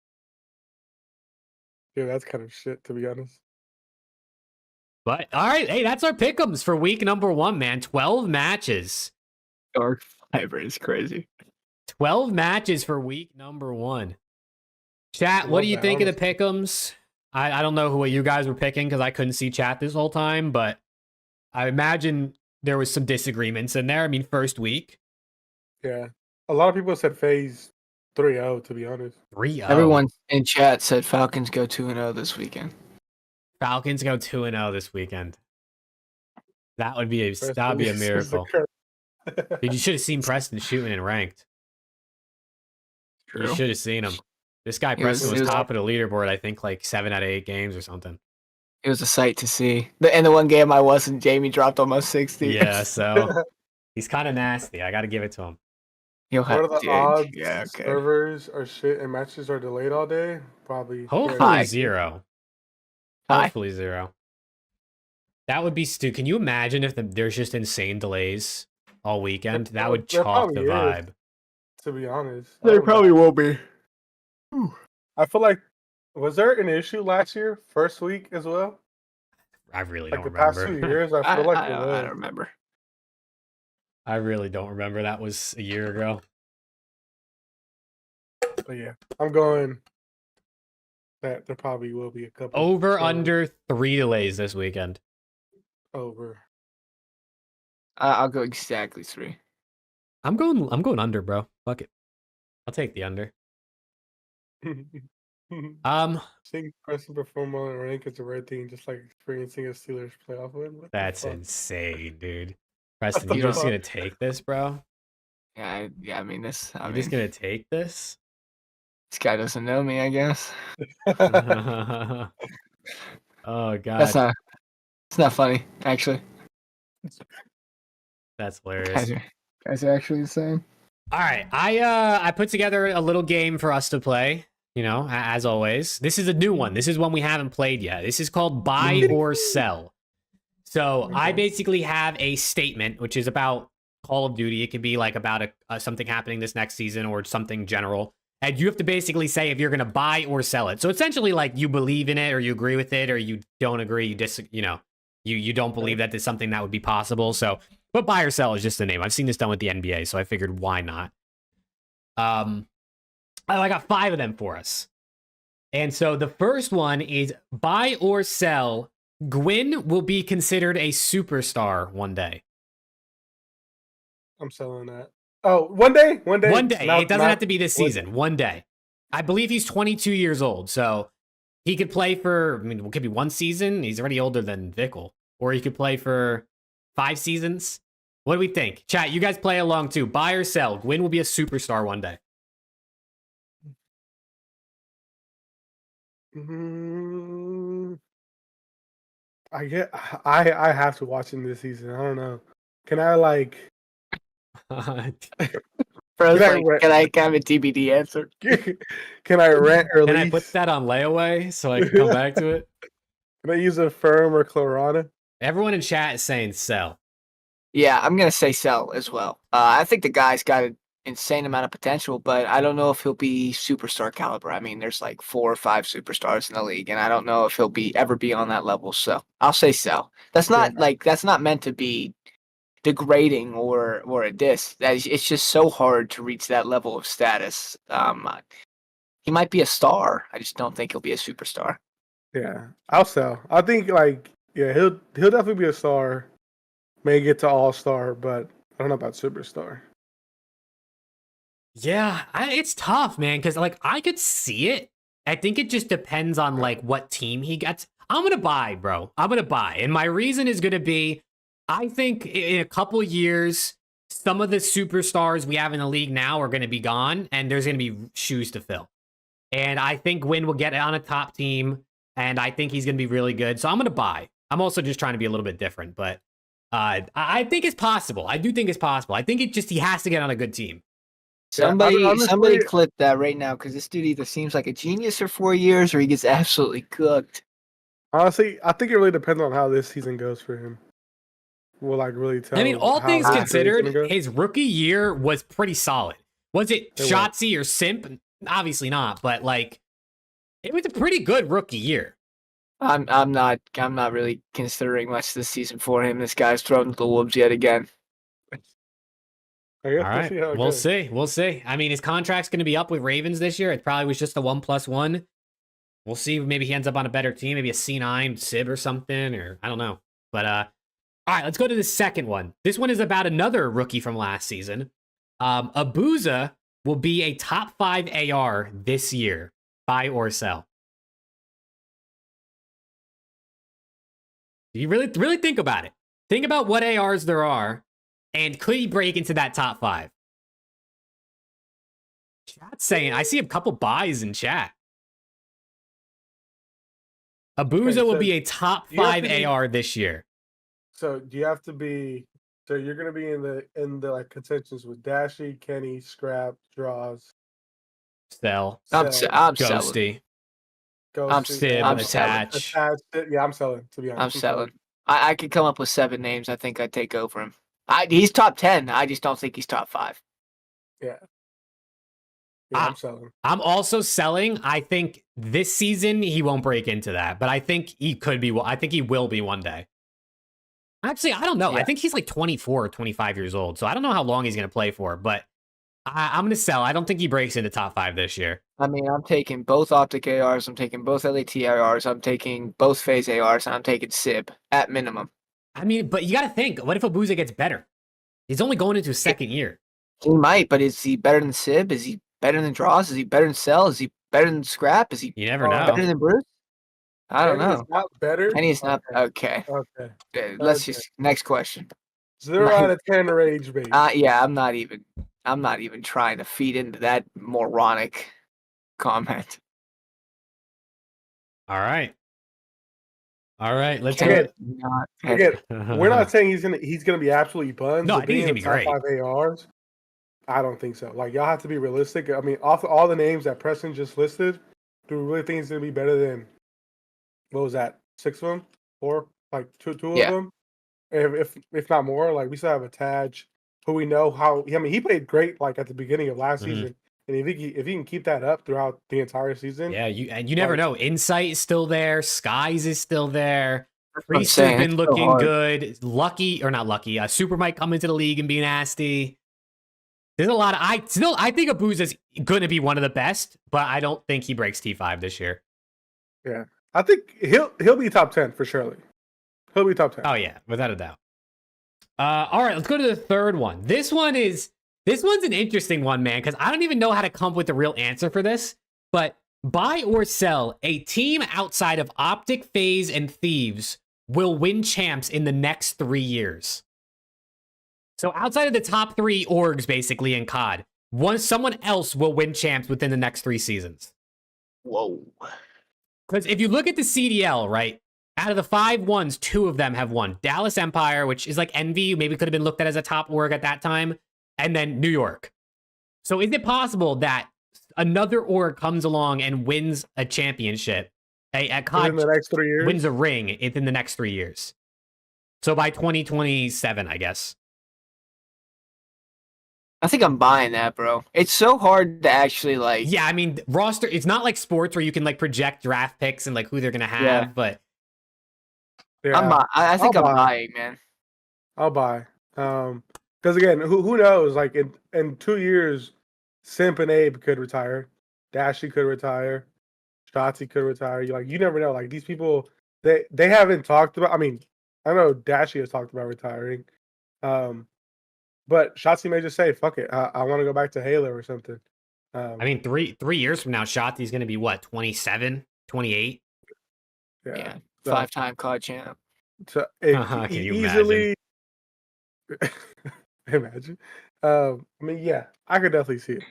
Yeah, that's kind of shit, to be honest. But, all right. Hey, that's our pick'ems for week number 1, man. 12 matches. Dark Fiber is crazy. 12 matches for week number 1. Chat, what do you think of the pick'ems? I don't know what you guys were picking because I couldn't see chat this whole time, but I imagine there was some disagreements in there. I mean, first week. Yeah. A lot of people said FaZe 3-0, to be honest. 3-0. Everyone in chat said Falcons go 2-0 this weekend. Falcons go 2-0 this weekend. That would be a miracle. Dude, you should have seen Preston shooting in ranked. True. You should have seen him. This guy Preston was top of the leaderboard, I think, like 7 out of 8 games or something. It was a sight to see. And the one game I wasn't, Jamie dropped almost 60. Yeah, so he's kind of nasty. I got to give it to him. What are the odds? Yeah, okay. Servers are shit and matches are delayed all day? Probably. Hopefully 0. Hopefully 0. That would be stupid. Can you imagine if there's just insane delays all weekend? That would chalk the vibe. To be honest. There probably won't be. I feel like, was there an issue last year, first week as well? I really don't remember. Like the past 2 years, I feel like I don't remember. I really don't remember. That was a year ago. But yeah, I'm going that there probably will be a couple. Over under 3 delays this weekend. Over. I'll go exactly 3. I'm going under, bro. Fuck it. I'll take the under. Seeing Preston perform well in rank is the right thing, just like experiencing a Steelers playoff win. What That's the fuck? insane, dude. Preston, the you're just fuck? gonna take this, bro? Yeah, I mean this. You're just gonna take this? This guy doesn't know me, I guess. Oh god. It's not funny, actually. That's hilarious. Guys are actually insane. All right, I put together a little game for us to play. You know, as always. This is a new one. This is one we haven't played yet. This is called Buy or Sell. So I basically have a statement, which is about Call of Duty. It could be like about something happening this next season or something general. And you have to basically say if you're going to buy or sell it. So essentially, like, you believe in it or you agree with it or you don't agree. You don't believe that there's something that would be possible. So, but buy or sell is just the name. I've seen this done with the NBA, so I figured why not. I got 5 of them for us. And so the first one is buy or sell. Gwyn will be considered a superstar one day. I'm selling that. Oh, one day? One day? One day. It doesn't have to be this season. One day. I believe he's 22 years old, so he could play for, I mean, it could be 1 season. He's already older than Vikul. Or he could play for 5 seasons. What do we think? Chat, you guys play along too. Buy or sell. Gwyn will be a superstar one day. I have to watch him this season. I don't know. Can I like? Bro, can I have a TBD answer? Can I rent or Can lease? I put that on layaway so I can come back to it? Can I use a Firm or Clarana? Everyone in chat is saying sell. Yeah, I'm gonna say sell as well. I think the guy's got an insane amount of potential, but I don't know if he'll be superstar caliber. I mean, there's like 4 or 5 superstars in the league, and I don't know if he'll ever be on that level. So I'll say sell. That's not that's not meant to be degrading or a diss. It's just so hard to reach that level of status. He might be a star. I just don't think he'll be a superstar. Yeah, I'll sell. I think he'll definitely be a star. May get to all-star, but I don't know about superstar. Yeah, it's tough, man, because like I could see it. I think it just depends on like what team he gets. I'm gonna buy, bro. I'm gonna buy, and my reason is gonna be, I think in a couple years, some of the superstars we have in the league now are gonna be gone, and there's gonna be shoes to fill. And I think Gwyn will get on a top team, and I think he's gonna be really good. So I'm gonna buy. I'm also just trying to be a little bit different, but I think it's possible. I do think it's possible. I think he has to get on a good team. Somebody clip that right now, because this dude either seems like a genius for 4 years or he gets absolutely cooked. Honestly, I think it really depends on how this season goes for him. We'll like really tell. I mean, all things considered, his rookie year was pretty solid. Was it Shotzi or Simp? Obviously not, but like it was a pretty good rookie year. I'm not really considering much this season for him. This guy's thrown to the wolves yet again. All right, we'll see. I mean, his contract's going to be up with Ravens this year. It probably was just a 1+1. We'll see. Maybe he ends up on a better team, maybe a C9 Sib or something, or I don't know. But all right, let's go to the second one. This one is about another rookie from last season. Abuza will be a top 5 AR this year. Buy or sell? You really think about it. Think about what ARs there are, and could he break into that top 5? Chat's saying, I see a couple buys in chat. Abuza will be a top 5 AR this year. So do you have to be? So you're going to be in the like contentions with Dashy, Kenny, Scrap, Draws, Sell. I'm Ghosty. I'm Sib, Attach. Yeah, I'm selling, to be honest. I'm selling. I could come up with 7 names. I think I'd take over him. He's top 10. I just don't think he's top 5. Yeah. I'm selling. I'm also selling. I think this season he won't break into that, but I think he could be. I think he will be one day. Actually, I don't know. Yeah. I think he's like 24 or 25 years old, so I don't know how long he's going to play for, but I'm gonna sell. I don't think he breaks into top 5 this year. I mean, I'm taking both Optic ARs. I'm taking both LAT ARs. I'm taking both Phase ARs. And I'm taking SIB at minimum. I mean, but you got to think. What if Abuza gets better? He's only going into his second year. He might, but is he better than SIB? Is he better than Draws? Is he better than Cell? Is he better than Scrap? Is he You never better know. than Bruce? I don't Kenny know. is not better. And he's not okay. Okay. Let's just next question. 0 out of 10 rage bait. Yeah, I'm not even trying to feed into that moronic comment. All right. Let's Again, Not Again, we're not saying he's gonna be absolutely buns. No, but I think he's being gonna be in top great. 5 ARs, I don't think so. Like y'all have to be realistic. I mean, off all the names that Preston just listed, do we really think he's gonna be better than what was that? 6 of them, 4, like two of them, if not more. Like we still have a Taj, who we know how. I mean, he played great like at the beginning of last season, and if he can keep that up throughout the entire season, Yeah, you never know. Insight is still there. Skies is still there. That's what I'm Priest has saying. been It's so looking hard. good. Lucky or not lucky. Super might come into the league and be nasty. There's a lot of I think Abuza's gonna be one of the best, but I don't think he breaks T5 this year. yeah, I think he'll be top 10 for surely. He'll be top 10. Oh yeah, without a doubt. All right, let's go to the third one. This one's an interesting one, man, because I don't even know how to come up with a real answer for this. But buy or sell, a team outside of Optic, FaZe, and Thieves will win champs in the next 3 years. So outside of the top 3 orgs, basically, in COD, someone else will win champs within the next 3 seasons. Whoa. Because if you look at the CDL, right, out of the 5 ones, 2 of them have won. Dallas Empire, which is like Envy, maybe could have been looked at as a top org at that time, and then New York. So is it possible that another org comes along and wins a championship at COD, in the next 3 years, wins a ring in the next 3 years? So by 2027, I guess. I think I'm buying that, bro. It's so hard to actually like. Yeah, I mean, roster, it's not like sports where you can like project draft picks and like who they're going to have, Yeah. but yeah, I think I'll I'm buy. buying, man. I'll buy. Because again, who knows? Like in 2 years, Simp and Abe could retire. Dashy could retire. Shotzi could retire. You never know. Like these people, they haven't talked about. I mean, I know Dashy has talked about retiring. But Shotzi may just say, "Fuck it, I want to go back to Halo or something." I mean, 3 years from now, Shotzi's going to be what, 27, 28? Yeah. So- 5-time COD champ. So Can you easily imagine. I mean, yeah, I could definitely see it.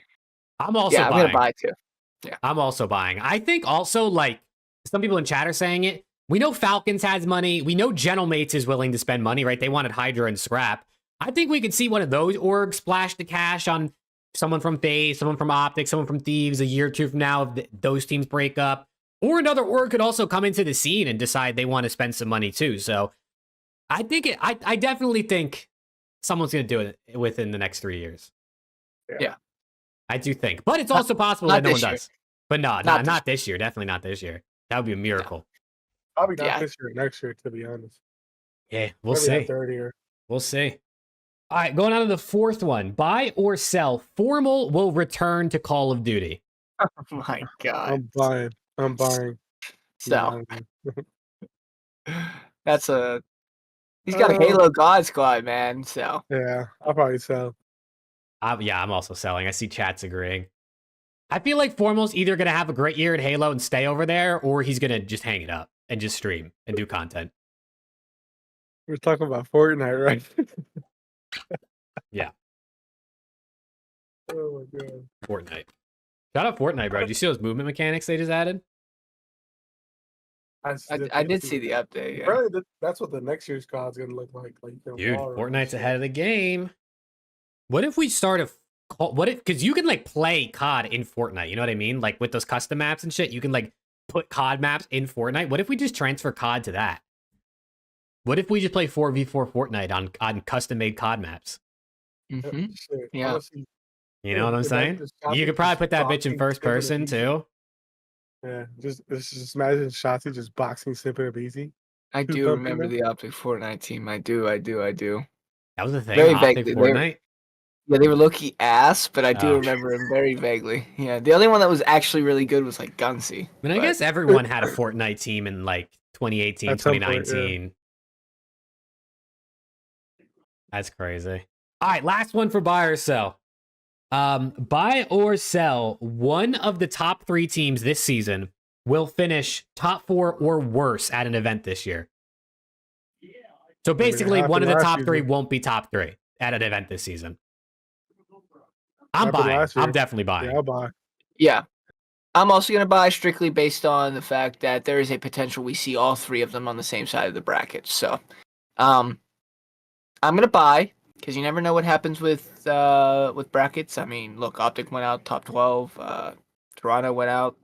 I'm also Yeah, I'm buying. gonna buy too. I'm also buying. I think also, like, some people in chat are saying it. We know Falcons has money. We know Gentle Mates is willing to spend money, right? They wanted Hydra and Scrap. I think we could see one of those orgs splash the cash on someone from FaZe, someone from Optic, someone from Thieves a year or 2 from now if those teams break up. Or another org could also come into the scene and decide they want to spend some money too. So I think I definitely think someone's going to do it within the next 3 years. Yeah. I do think. But it's also possible not that no one this year. does. But no, not this year. Definitely not this year. That would be a miracle. Probably not Yeah. this year, next year, to be honest. Yeah, we'll Maybe that see. third year. We'll see. All right, going on to the fourth one. Buy or sell, Formal will return to Call of Duty. Oh my god. I'm buying. So buying. that's he's got a Halo God squad, man. So Yeah, I'll probably sell. Yeah, I'm also selling. I see chats agreeing. I feel like Formal's either going to have a great year at Halo and stay over there, or he's going to just hang it up and just stream and do content. We're talking about Fortnite, right? Yeah. Oh my god. Fortnite. Shout out Fortnite, bro. Did you see those movement mechanics they just added? I did see the update. Yeah. Probably that's what the next year's COD's gonna look like. Like Dude, Fortnite's ahead of the game. What if we start because you can like play COD in Fortnite, you know what I mean? Like with those custom maps and shit, you can like put COD maps in Fortnite. What if we just transfer COD to that? What if we just play 4v4 Fortnite on custom made COD maps? Mm-hmm. Shit, Yeah. honestly, You know what I'm saying? You could probably put that bitch in first person too. Yeah, just imagine Shotzi just boxing Simple and easy. I Who's do up in remember there? the Optic Fortnite team. I do. That was the thing. Very Optic vaguely, Fortnite. Yeah, they were low-key ass, but I do Oh. remember him very vaguely. Yeah, the only one that was actually really good was like Gunsy. I mean, I guess everyone had a Fortnite team in like 2018, At some point, 2019. That's crazy. All right, last one for buy or sell. Buy or sell, one of the top 3 teams this season will finish top 4 or worse at an event this year. So basically, happened one of the last top 3 season. won't be top 3 at an event this season. I'm Happened buying. last year. I'm definitely buying. Yeah, I'll buy. Yeah. I'm also going to buy strictly based on the fact that there is a potential we see all 3 of them on the same side of the bracket. So, I'm going to buy because you never know what happens with brackets. I mean, look, Optic went out top 12. Toronto went out.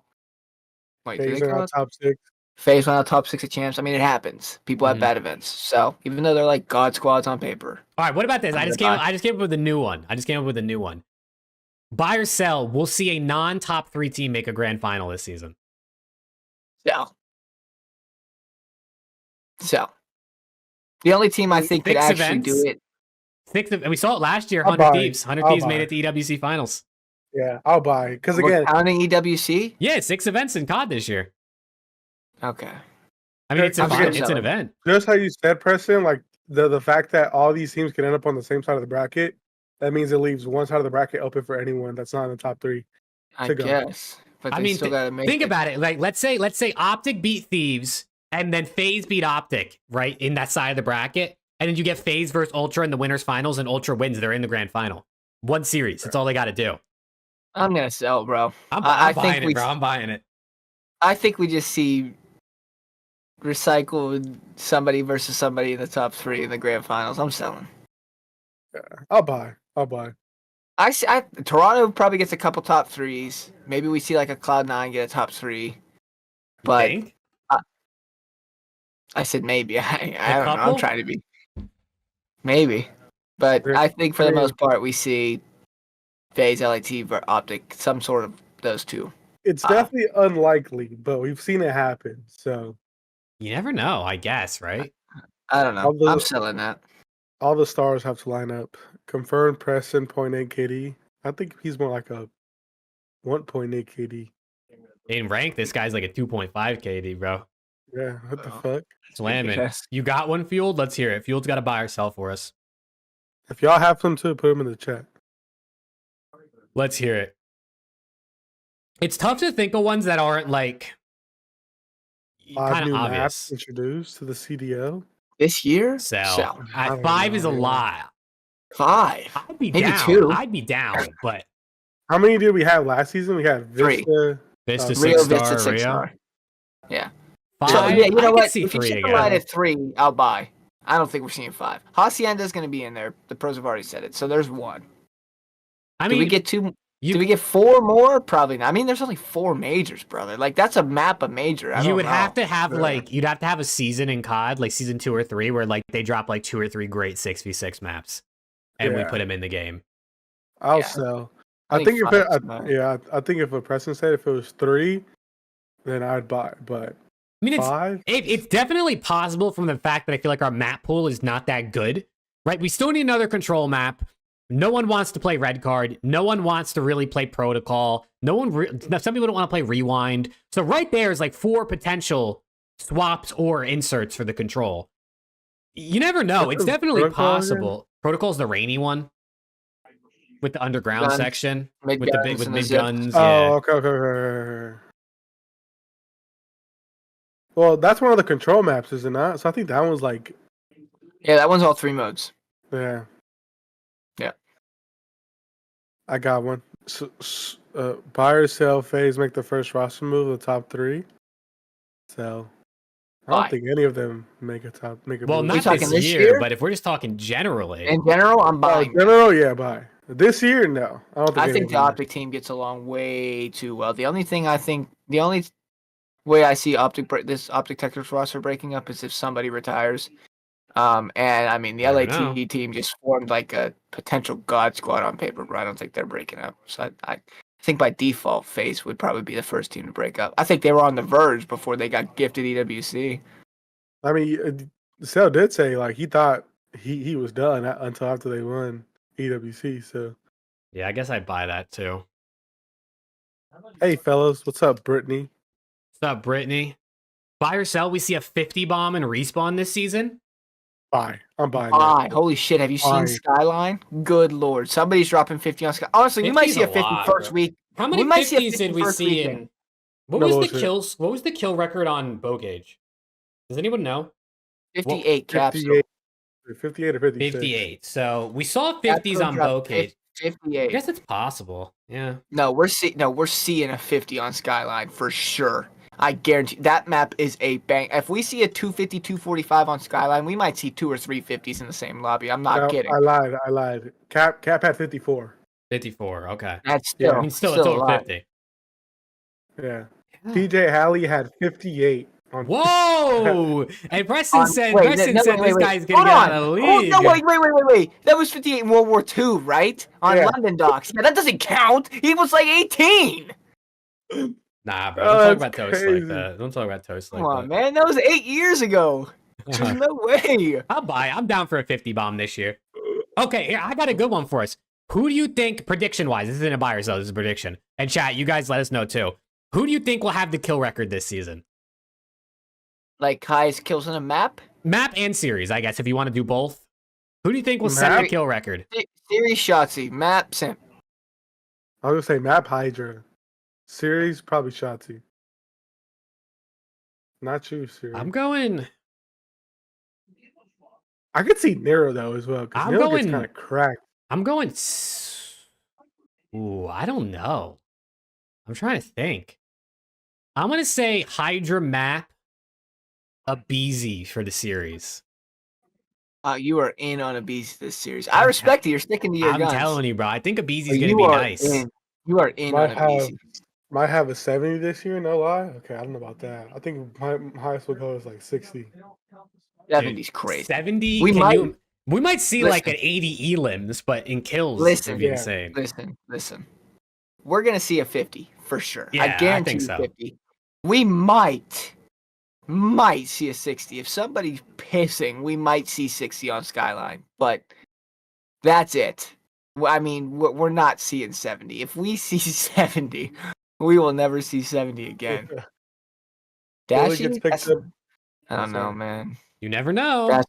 Wait, did FaZe they in go our out? top 6. FaZe went out top 6 of champs. I mean, it happens. People have Mhm. bad events. So, even though they're like god squads on paper. All right, what about this? I'm I just gonna came up with a new one. Buy or sell, we'll see a non-top 3 team make a grand final this season. So, the only team I think could 6 actually events? do it. And we saw it last year, I'll 100 buy. Thieves. 100 I'll Thieves made buy. it to EWC finals. Yeah, I'll buy. Because We're again, counting EWC? Yeah, 6 events in COD this year. Okay. I mean, it's I'm an selling. event. just how you said, Preston, like the fact that all these teams can end up on the same side of the bracket, that means it leaves one side of the bracket open for anyone that's not in the top 3. I to go. guess. But I they mean, still gotta make think it. about it. Like, let's say Optic beat Thieves, and then FaZe beat Optic, right, in that side of the bracket, and then you get FaZe versus Ultra in the winners finals, and Ultra wins. They're in the grand final. One series. That's all they got to do. I'm gonna sell, bro. I'm I buying think it, we, bro. I'm buying it. I think we just see recycled somebody versus somebody in the top 3 in the grand finals. I'm selling. I'll buy. I'll buy. I see. Toronto probably gets a couple top 3s. Maybe we see like a Cloud9 get a top 3. But Think? I said maybe. I don't know. couple? I'm trying to be. Maybe. But Yeah, I think for I the mean- most part we see FaZe, LAT, Optic, some sort of those 2. It's definitely unlikely, but we've seen it happen. So You never know, I guess, right? I don't know. Although- I'm selling that. all the stars have to line up. Confirmed Preston 0.8 KD. I think he's more like a 1.8 KD. In rank, this guy's like a 2.5 KD, bro. Yeah, what the Oh. fuck? Slamming. Yes. You got one, Fueled? Let's hear it. Fueled's got to buy or sell for us. If y'all have some too, put them in the chat. Let's hear it. It's tough to think of ones that aren't like 5 kind new of maps obvious. introduced to the CDL. This year? Sell. I At don't 5 is a know. lot. 5. I'd be Maybe down. 2. I'd be down, but How many did we have last season? We had 3. Vista. Vista Rio 6 Vista star, 6 Rio. star. Yeah. 5. So, yeah, you know I what? could see If you 3 check the line again. at 3, I'll buy. I don't think we're seeing 5. Hacienda's going to be in there. The pros have already said it. So there's 1. I Do mean, we get 2? you, Do we get 4 more? Probably not. I mean, there's only 4 majors, brother. Like, that's a map of major. I you don't would know. have to have Yeah. like you'd have to have a season in COD, like season 2 or 3, where like they drop like 2 or 3 great 6v6 maps, and we Yeah. put them in the game. I'll Yeah. sell. I I think if it, 5's fine. I think if a Preston said if it was 3, then I'd buy. But I mean, 5, it's definitely possible from the fact that I feel like our map pool is not that good, right? We still need another control map. No one wants to play red card. No one wants to really play protocol. Some people don't want to play rewind. So right there is like 4 potential swaps or inserts for the control. You never know. What's It's the definitely protocol again? possible. Protocol's the rainy one with the underground Guns, section mid with the guns with and the mid zip. guns. oh, Yeah. okay. Well, that's one of the control maps, is it not? So I think that one's like, Yeah, that one's all 3 modes. yeah. Yeah. I got one. Buy or sell FaZe make the first roster move, the top 3. So I don't Buy. think any of them make a Well, move. not talking this this year, year? but if we're just talking generally, In general, I'm buying. No, yeah, buy. This year, no. I don't think I any think of the them are. Optic team gets along way too well. The only way I see this Optic Texas roster breaking up is if somebody retires. And I mean, the Never LAT know. team just formed like a potential god squad on paper, but I don't think they're breaking up. So I think by default, FaZe would probably be the first team to break up. I think they were on the verge before they got gifted EWC. I mean, Sel did say like he thought he was done until after they won EWC. So, Yeah, I guess I'd buy that too. hey, fellas, what's up, Brittany? What's up, Brittany? Buy or sell? We see a 50 bomb and respawn this season. Buy. I'm buying Buy. that. Holy shit! Have you Buy. seen Skyline? Good lord, somebody's dropping 50 on Sky. Honestly, we might 50's see a a 50 lot, first bro. week. How many We might see a 50s 50 did we first see weekend. in? What No was the bullshit. kills? What was the kill record on bow gauge? Does anyone know? 58 capsule. 58, 58 or 56. 58. So we saw 50s Capsule on dropped bow cage. I 58. guess it's possible. Yeah. No, we're seeing a 50 on Skyline for sure. I guarantee that map is a bang. If we see a 250, 245 on Skyline, we might see 2 or 3 50s in the same lobby. I'm not No, kidding. I lied. Cap had 54. 54. Okay. That's Yeah. still, I mean, still, still it's a over lot. 50. Yeah. TJ Halley had 58 on. Whoa! And Preston said, Wait, Preston no, said wait, this wait. guy's gonna Hold get out on. of the Oh, league. no, wait. That was 58 in World War II, right? On Yeah. London docks. Yeah, that doesn't count. He was like 18. Nah, bro. Oh, Don't talk that's about toast crazy. like that. Don't talk about toast like Come on, that. man. That was 8 years ago. There's no way. I'll buy. I'm down for a 50 bomb this year. Okay, here, I got a good one for us. Who do you think, prediction-wise, this isn't a buy or sell, this is a prediction. And chat, you guys let us know too. Who do you think will have the kill record this season? Like highest kills in a map? Map and series, I guess, if you want to do both. Who do you think will set Map? the kill record? Series Shotzi. Map Simp. I was gonna say Map Hydra. Series probably Shotzi. Not you, Series. I'm going. I could see Nero though as well because I'm Nero gets going- kind of cracked. I'm going. Ooh, I don't know. I'm trying to think. I'm going to say Hydra Map, a BZ for the series. You are in on a beast this series. I respect it. You're sticking to your I'm guns. telling you, bro. I think a BZ is But going to be nice. You are in on a beast. Might have a 70 this year, no lie. Okay, I don't know about that. I think my highest will go is like 60. 70's crazy. 70? We might see listen. like an 80 elims, but in kills, Listen, it'd be yeah. insane. Listen. We're gonna see a 50 for sure. Yeah, I I guarantee think you so. 50. We might see a 60. If somebody's pissing, we might see 60 on Skyline. But that's it. I mean, we're not seeing 70. If we see 70, we will never see 70 again. Billy Dashy? gets picked up. I don't know, Sorry. man. You never know. That's-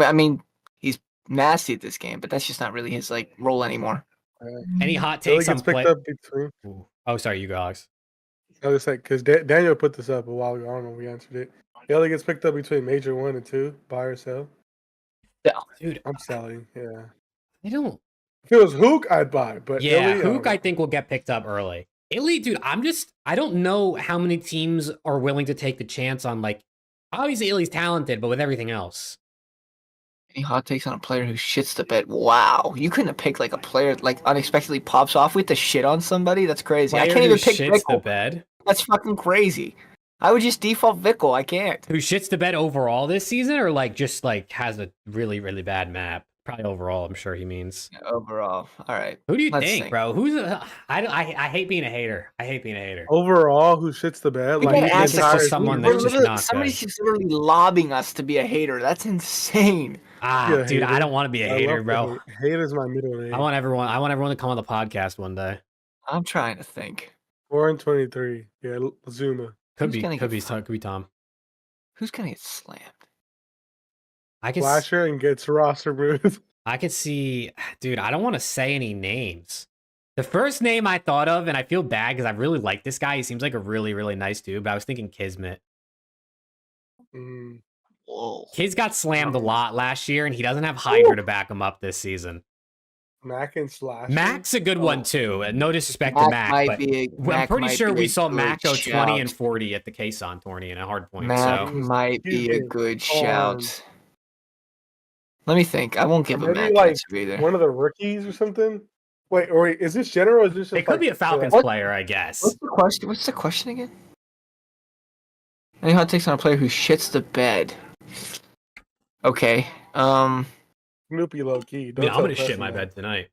I mean, he's nasty at this game, but that's just not really his like role anymore. Any hot Billy takes on gets picked play? up between. Ooh. Oh, sorry, you go, Alex. I was like, because Daniel put this up a while ago. I don't know if we answered it. Billy gets picked up between Major 1 and 2, buy or sell. Dude, I'm selling, yeah. I don't. If it was Hook, I'd buy. But Yeah, Illy, Hook, I think will get picked up early. Illy, dude, I don't know how many teams are willing to take the chance on, like, obviously Illy's talented, but with everything else. Any hot takes on a player who shits the bed? Wow, you couldn't have picked like a player like unexpectedly pops off with the shit on somebody. That's crazy. I Player can't who even pick shits the Vikul. bed. That's fucking crazy. I would just default Vikul. I can't. Who shits the bed overall this season, or like just like has a really, really bad map? Probably overall, I'm sure he means. Overall, all right. Who do you Let's think, bro? I hate being a hater. I hate being a hater. overall, who shits the bed? We Like, gotta the ask entire for someone season? that's just not somebody's good. just literally lobbing us to be a hater. That's insane. Ah, Yeah, dude, I hater. don't want to be a I hater, love bro. the hate. Hate is my middle name. I want everyone to come on the podcast one day. I'm trying to think. 4 and 23. Yeah, Zuma. Could Who's gonna be get Tom. Who's gonna get slammed? I could Flasher and gets roster moved. I could see, dude, I don't want to say any names. The first name I thought of, and I feel bad because I really like this guy. He seems like a really, really nice dude, but I was thinking Kismet. Whoa. Kids got slammed a lot last year, and he doesn't have Hydra to back him up this season. Mac and Slash. Mac's a good one, too. No disrespect to Mac Mac, might but be I'm pretty might sure be we a saw good Mac go 20 and shout. 40 at the Kason tourney in a hard point. Mac So might be a He's good armed. shout. Let me think. I won't give a Maybe Mac like answer either. one of the rookies or something. Wait, is this general? Or is this just it could like, be a Falcons What? player, I guess. What's the question? What's the question again? Any hot takes on a player who shits the bed? Okay. Snoopy low key? I mean, I'm going to shit my bed tonight.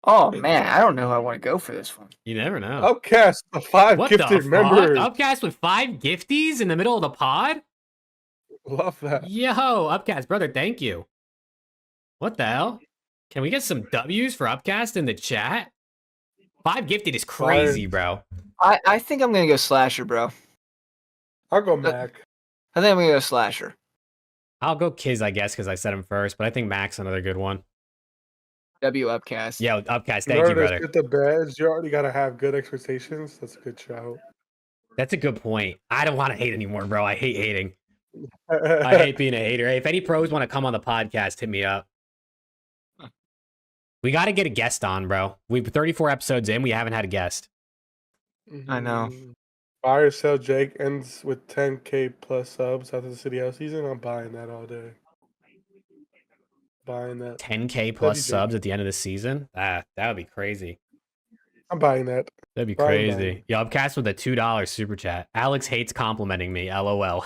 Oh man, I don't know who I want to go for this one. You never know. Upcast, the 5 What the gifted fuck? members. Upcast with 5 gifties in the middle of the pod? Love that. Yo, Upcast, brother, thank you. What the hell? Can we get some W's for Upcast in the chat? 5 gifted is crazy, bro. I think I'm gonna go slasher, bro. I'll go Mac. I think I'm gonna go slasher. I'll go Kiz, I guess, because I said him first, but I think Mac's another good one. W Upcast. Yo, Upcast, In thank order you, brother. to get the badge, you already gotta have good expectations. That's a good shout. That's a good point. I don't want to hate anymore, bro. I hate hating. I hate being a hater. Hey, if any pros want to come on the podcast, hit me up. We got to get a guest on, bro. We've 34 episodes in. We haven't had a guest. I know. Buy or sell Jake ends with 10K plus subs after the CDL season. I'm buying that all day. Buying that. 10K plus subs at the end of the season? That would be crazy. I'm buying that. That'd be crazy. Yo, Upcast with a $2 super chat. Alex hates complimenting me. LOL.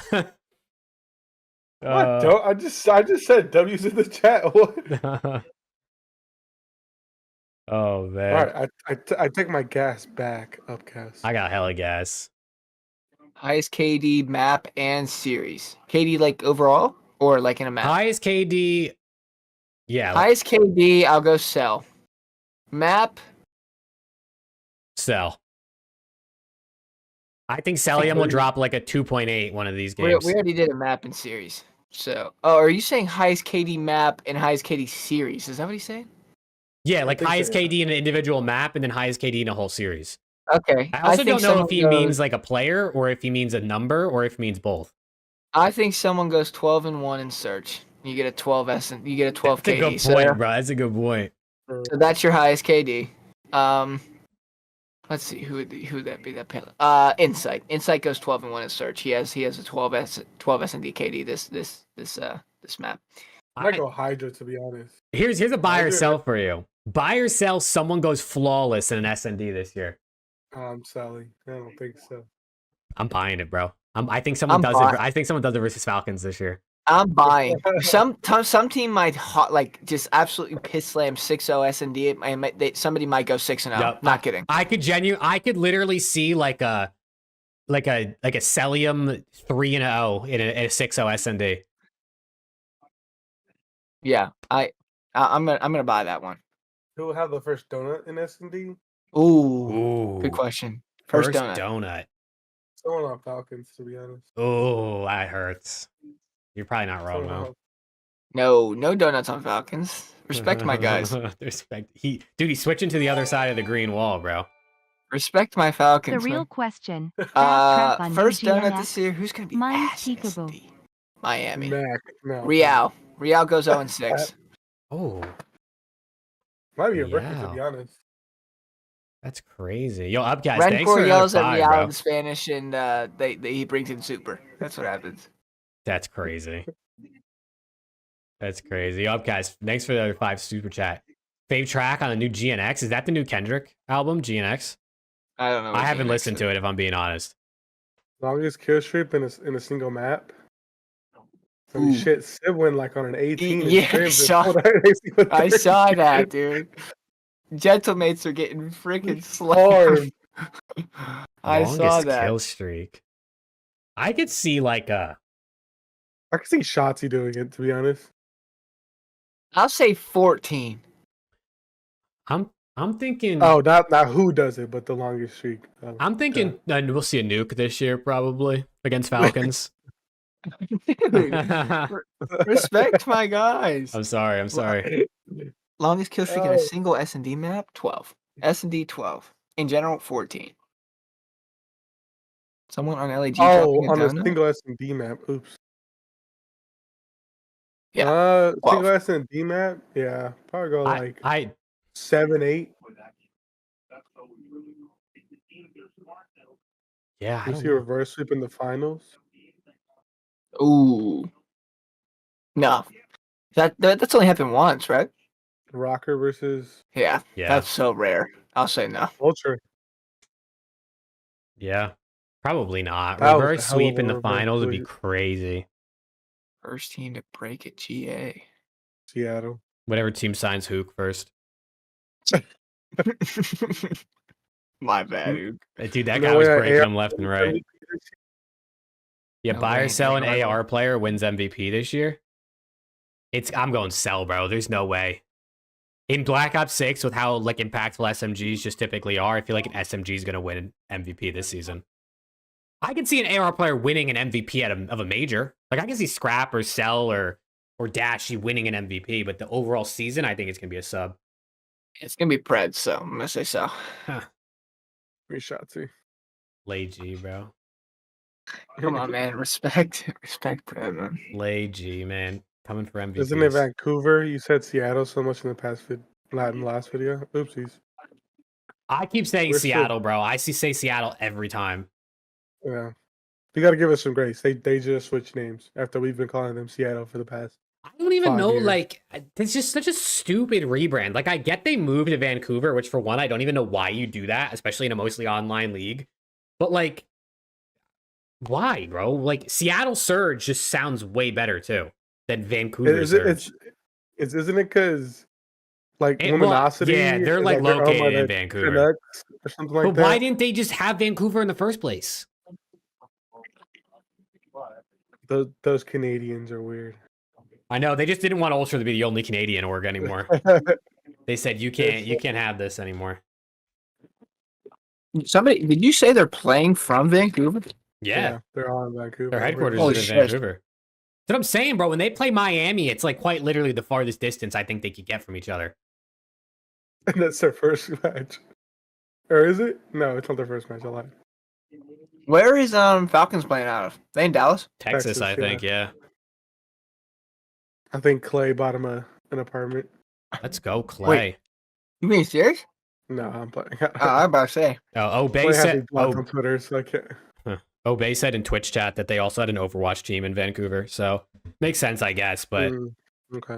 I just said W's in the chat. What? Oh man. All right, I take my gas back, Upcast. I got hella gas. Highest KD map and series. KD like overall or like in a map? Highest KD. Yeah. Highest KD, I'll go sell. Map. Sell. I think Cellium will drop like a 2.8 one of these games. We already did a map and series. So, are you saying highest KD map and highest KD series? Is that what he's saying? Yeah, like highest KD in an individual map and then highest KD in a whole series. Okay. I also don't know if he means like a player or if he means a number or if he means both. I think someone goes 12-1 in search. You get a 12 S and you get a 12 That's KD. a good point, bro. That's a good point. So that's your highest KD. Let's see who would that be? That Insight. Insight goes 12-1 in search. He has a 12 S and D KD this map. I might go Hydra, to be honest. Here's a buy or sell for you. Buy or sell, someone goes flawless in an SND this year. I'm selling. I don't think so. I'm buying it, bro. I think someone does it. I think someone does it versus Falcons this year. I'm buying. Some team might just absolutely piss slam 6-0 SND, and somebody might go 6-0. Yep. Not kidding. I could literally see like a Cellium 3-0 in a 6-0 SND. Yeah, I'm gonna buy that one. Who will have the first donut in S&D? Ooh, good question. First donut. Someone on Falcons, to be honest. Oh, that hurts. You're probably not wrong, though. No donuts on Falcons. Respect my guys. Respect. He's switching to the other side of the green wall, bro. Respect my Falcons. The real question. First donut this year. Who's gonna be S&D? Miami. Mac. No. Real goes 0-6. Oh. Might be a rookie, to be honest. That's crazy. Yo, up guys. Thanks Renkor for yells at five, Real bro. in Spanish, and he brings in SupeR. That's what happens. That's crazy. That's crazy. Yo, up guys. Thanks for the other 5 super chat. Fave track on the new GNX. Is that the new Kendrick album, GNX? I don't know. I haven't listened to it, if I'm being honest. Longest kill streak in a single map. I mean, shit, Sid went like on an 18. Yeah, I saw that, dude. Gentlemates are getting freaking slammed. I saw that. Kill streak. I could see like a. I could see Shotzi doing it, to be honest. I'll say 14. I'm thinking. Oh, not who does it, but the longest streak. I'm thinking we'll see a nuke this year, probably against Falcons. Dude, respect my guys. I'm sorry. Longest kill streak in a single S&D map? 12. S&D 12. In general, 14. Someone on LAG. On a single S&D map. Oops. Yeah. Single S&D map. Yeah, probably go like 7, 8. Yeah. You see a reverse sweep in the finals. Ooh. No. That's only happened once, right? Rocker versus. Yeah. That's so rare. I'll say no. Ultra. Yeah. Probably not. That Reverse sweep in the finals would be crazy. First team to break at GA. Seattle. Whatever team signs Hook first. My bad, dude. That guy was breaking them left and right. Yeah, No buy or way, sell an no. AR player wins MVP this year. I'm going sell, bro. There's no way. In Black Ops 6, with how like impactful SMGs just typically are, I feel like an SMG is gonna win an MVP this season. I can see an AR player winning an MVP of a major. Like I can see Scrap or Cell or Dashy winning an MVP, but the overall season, I think it's gonna be a sub. It's gonna be Pred, so I'm gonna say so. Huh. Reshotzi. Lay G, bro. Come on, man. Respect Pred, man. Lay G, man. Coming for MVPs. Isn't it Vancouver? You said Seattle so much in the past last video. Oopsies. I keep saying We're Seattle, bro. I say Seattle every time. Yeah. You got to give us some grace. They just switched names after we've been calling them Seattle for the past. I don't even 5 know, years. like, it's just such a stupid rebrand. Like, I get they moved to Vancouver, which for one, I don't even know why you do that, especially in a mostly online league. But, like, why, bro? Like, Seattle Surge just sounds way better, too, than Vancouver Surge. Isn't it because, like, Well, Luminosity? yeah, they're, is, like, they're owned by located in the Vancouver. Canucks or something like But that? why didn't they just have Vancouver in the first place? Those Canadians are weird. I know, they just didn't want Ultra to be the only Canadian org anymore. They said, you can't have this anymore. Somebody, did you say they're playing from Vancouver? Yeah. They're all in Vancouver. Their headquarters Holy is in shit. Vancouver. That's what I'm saying, bro. When they play Miami, it's like quite literally the farthest distance I think they could get from each other. And that's their first match. Or is it? No, it's not their first match. I lied. Where is Falcons playing out of? They in Dallas? Texas, I think, yeah. I think Clay bought him an apartment. Let's go, Clay. Wait. You being serious? No, I'm playing. I'm about to say. Oh, Obey Clay has me said. blocked on Twitter, so I can't. Obey said in Twitch chat that they also had an Overwatch team in Vancouver, so makes sense, I guess. But Okay.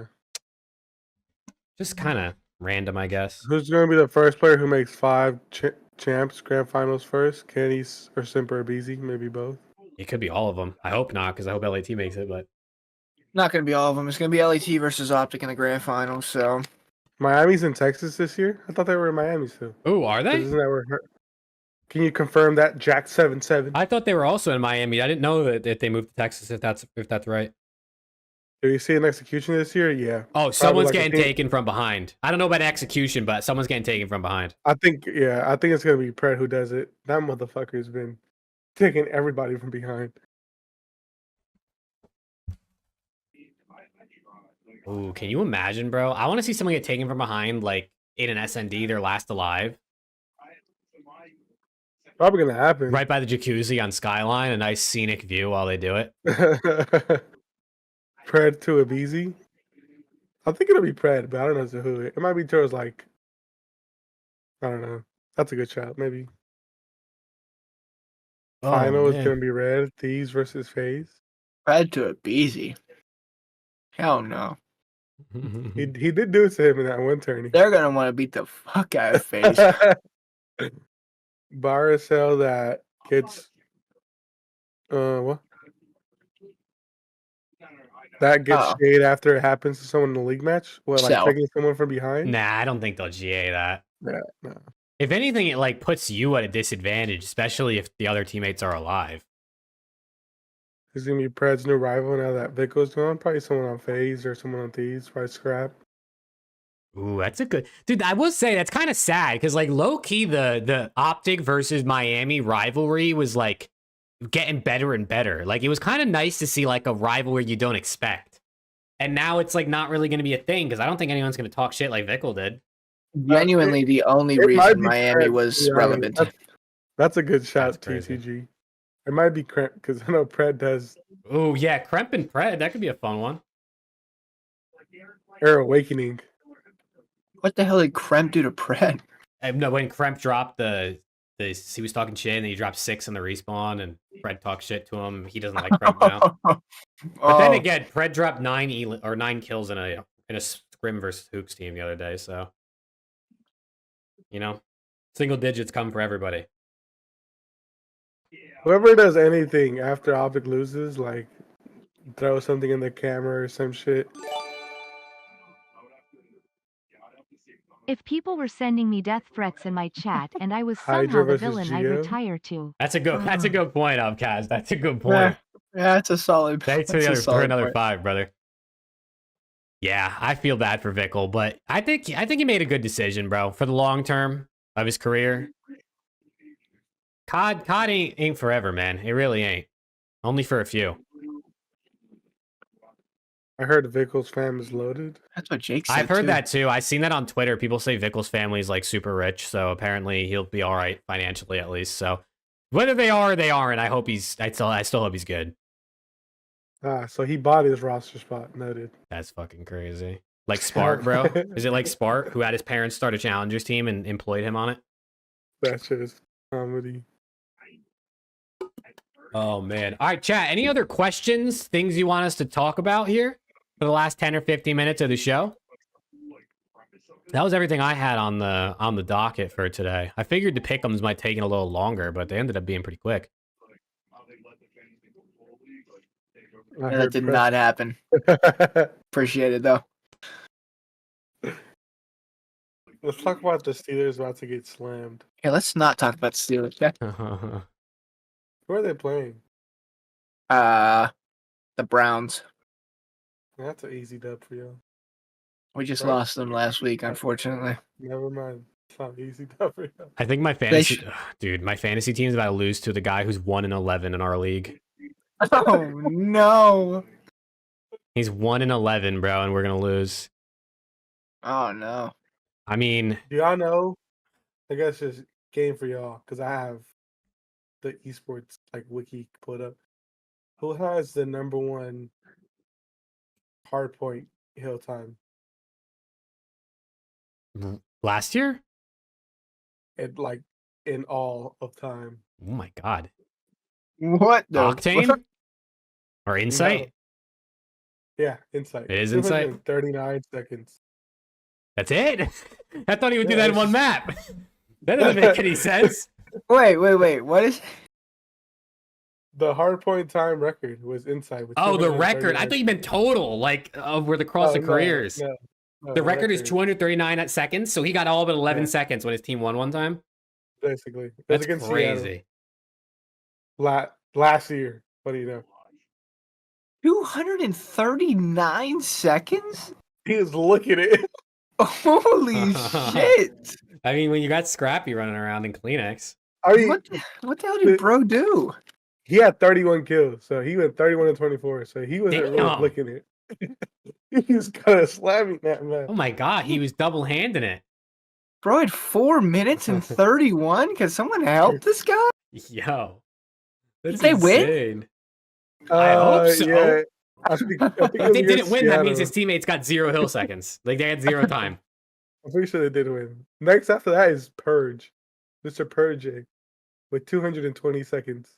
just kind of random, I guess. Who's going to be the first player who makes 5 champs grand finals first? Kenny's or Simper or Beezy? Maybe both. It could be all of them. I hope not, because I hope LAT makes it. But Not going to be all of them. It's going to be LAT versus Optic in the grand finals. So Miami's in Texas this year. I thought they were in Miami too. oh, are they? Isn't that where? Can you confirm that, Jack77? I thought they were also in Miami. I didn't know that they moved to Texas. If that's right. Do you see an execution this year? Yeah. Oh, someone's like a getting team. taken from behind. I don't know about execution, but someone's getting taken from behind. I think it's gonna be Pred who does it. That motherfucker's been taking everybody from behind. Ooh, can you imagine, bro? I want to see someone get taken from behind, like in an SND, their last alive. Probably gonna happen. Right by the jacuzzi on Skyline, a nice scenic view while they do it. Pred to a Beezy. I think it'll be Pred, but I don't know to who. It might be towards like, I don't know. That's a good shot. Maybe. Final is gonna be Red. Thieves versus FaZe. Pred to a Beezy. Hell no. He did do it to him in that one tourney. They're going to want to beat the fuck out of FaZe. Bar or sell that gets what? That gets shade after it happens to someone in the league match? What, like Sell. taking someone from behind? Nah, I don't think they'll GA that. Yeah, no. If anything, it like puts you at a disadvantage, especially if the other teammates are alive. He's gonna be Pred's new rival now that Vikul's gone. Probably someone on FaZe or someone on Thieves, probably Scrap. Ooh, that's a good dude. I will say that's kind of sad because like low key the Optic versus Miami rivalry was like getting better and better. Like it was kind of nice to see like a rivalry you don't expect, and now it's like not really going to be a thing because I don't think anyone's going to talk shit like Vikul did. Genuinely, the only it might reason be Miami Pred, was yeah, relevant. That's a good shot, That's crazy. TCG. It might be Kremp because I know Pred does. Oh yeah, Kremp and Pred, that could be a fun one. Air Awakening. What the hell did Kremp do to Pred? No, when Kremp dropped he was talking shit and he dropped 6 in the respawn and Pred talked shit to him. He doesn't like Kremp now. But then again, Pred dropped 9 kills in a scrim versus Hooks team the other day. So you know, single digits come for everybody. Whoever does anything after Optic loses, like throw something in the camera or some shit. If people were sending me death threats in my chat and I was Hydra somehow the versus villain, I'd Geo? retire too. That's a good point, Upcast. That's a good point. Yeah, it's a solid. Thanks for, that's a for another point. 5, brother. Yeah, I feel bad for Vikul, but I think he made a good decision, bro, for the long term of his career. COD ain't forever, man. It really ain't. Only for a few. I heard Vikul's fam is loaded. That's what Jake said. I've heard too. that too. I've seen that on Twitter. People say Vikul's family is like super rich, so apparently he'll be all right financially at least. So whether they are or they aren't, I still hope he's good. So he bought his roster spot. Noted. That's fucking crazy. Like Spart, bro. Is it like Spart, who had his parents start a challengers team and employed him on it? That shit is comedy. Oh man. All right, chat. Any other questions, things you want us to talk about here for the last 10 or 15 minutes of the show? That was everything I had on the docket for today. I figured the pick'ems might take a little longer, but they ended up being pretty quick. Yeah, that did not happen. Appreciate it though. Let's talk about the Steelers about to get slammed. Yeah, let's not talk about Steelers. Yeah. Who are they playing? The Browns. That's an easy dub for you. We just lost them last week, unfortunately. Never mind. It's not an easy dub for you. I think my fantasy, dude, my fantasy team is about to lose to the guy who's 1-11 in our league. Oh no! He's 1-11, bro, and we're gonna lose. Oh no! I mean, Do y'all know? I guess it's game for y'all because I have the esports like wiki pulled up. Who has the #1 hardpoint hill time? last year? And like in all of time. Oh my god. What the Octane? Or Insight? No. Yeah, Insight. It is Insight? 39 seconds. That's it? I thought he would do that in one map. That doesn't make any sense. Wait. What is? The hardpoint time record was Insight. With Oh, the record. I 239 thought you meant total, like where the cross the careers. No, The record is 239 seconds, so he got all but 11 seconds when his team won one time. Basically. It was That's against crazy. Seattle. Last year. What do you know? 239 seconds? He was looking at it. Holy shit! I mean, when you got Scrappy running around in Kleenex. I mean, What the hell did bro do? he had 31 kills, so he went 31-24. So he wasn't really Damn. flicking it. He was kind of slamming that man. Oh my god, he was double-handing it. Bro had 4 minutes and 31? Can someone help this guy? Yo. That's Did they win? insane. I hope so. Yeah, I think it If was they didn't against win, that means Seattle. his teammates got 0 hill seconds. Like, they had 0 time. I'm pretty sure they did win. Next after that is Purge. Mr. Purge with 220 seconds.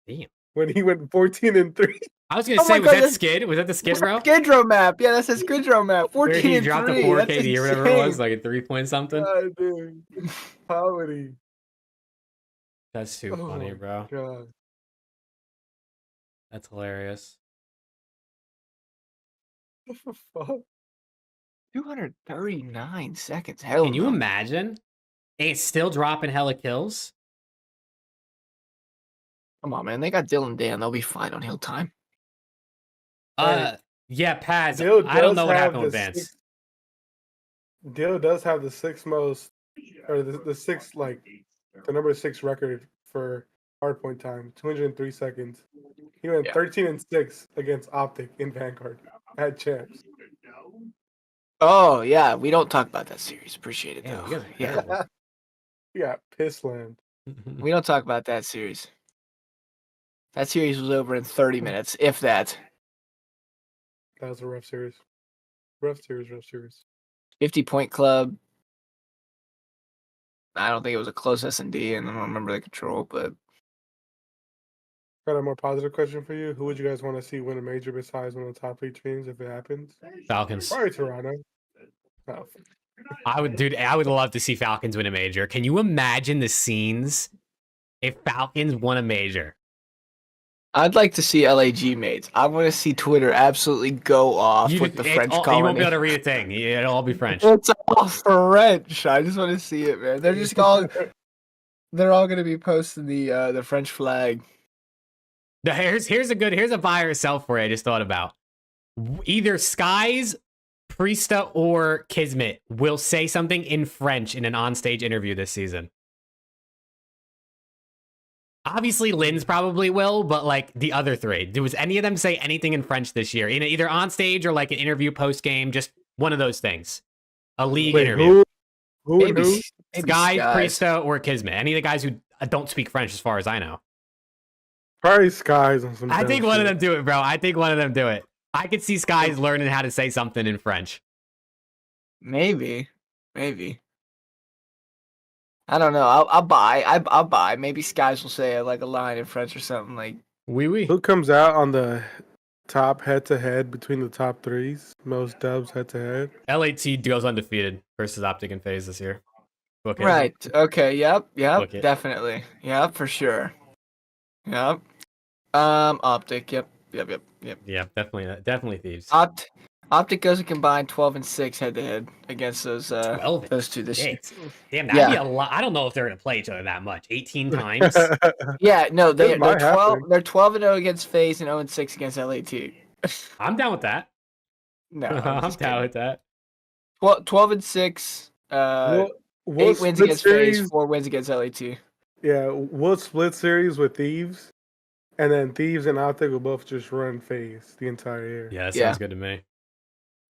Damn. When he went 14-3. I was going to Oh my say, was God, that that's- Skid? Was that the Skid, bro? Skidrow map. Yeah, that's a Skidrow map. Where 14 he and dropped 3. a 4 That's KD or whatever it insane. was, like a 3-point something. God, dude. Comedy. That's too Oh funny, my bro. God. That's hilarious. What the fuck? 239 seconds. Hell Can you no. imagine? And it's still dropping hella kills? Come on, man. They got Dylan Dan. They'll be fine on hill time. Yeah, Paz. Dill I don't does know what have happened with the Vance. Dill does have the sixth most, or the sixth, like, the number 6 record for hardpoint time, 203 seconds. He went 13-6 against Optic in Vanguard at champs. Oh, yeah. We don't talk about that series. Appreciate it, Yeah, though. you guys are Yeah. terrible. He got piss land. We don't talk about that series. That series was over in 30 minutes, if that. That was a rough series. Rough series. 50-point club. I don't think it was a close S&D, and I don't remember the control, but Got a more positive question for you. Who would you guys want to see win a major besides one of the top 3 teams if it happens? Falcons. Probably Toronto. Oh. I would love to see Falcons win a major. Can you imagine the scenes if Falcons won a major? I'd like to see LAG mates. I want to see Twitter absolutely go off with the French colony. You won't be able to read a thing. It'll all be French. It's all French. I just want to see it, man. They're just all going to be posting the French flag. No, here's a buy or sell for you I just thought about. Either Skies, Priesta, or Kismet will say something in French in an onstage interview this season. Obviously, Lynn's probably will, but like the other three, was any of them say anything in French this year? Either on stage or like an interview post game, just one of those things. A league interview. Who and who? Skies, Priesta, or Kismet. Any of the guys who don't speak French, as far as I know. Probably Skies on some. I think one of them do it, bro. I think one of them do it. I could see Skies learning how to say something in French. Maybe. I don't know. I'll buy. I'll buy. Maybe Skies will say like a line in French or something like. Oui, oui. Who comes out on the top head-to-head between the top threes? Most dubs head-to-head. LAT goes undefeated versus Optic and FaZe this year. Book it. Right. Okay. Yep. Book it. Definitely. Yep. For sure. Yep. Optic. Yep. Yeah, definitely Thieves. Optic goes a combined 12-6 head-to-head against those 12 those two this year. Damn, that'd be a lot. I don't know if they're gonna play each other that much. 18 times. Yeah, no, they're might 12. happen. They're 12-0 against FaZe and 0-6 against LAT. I'm down with that. No, I'm down with that. 12-6. We'll 8 wins split against series. FaZe, 4 wins against LAT. Yeah, we'll split series with Thieves, and then Thieves and Optic will both just run FaZe the entire year. Yeah, that sounds good to me.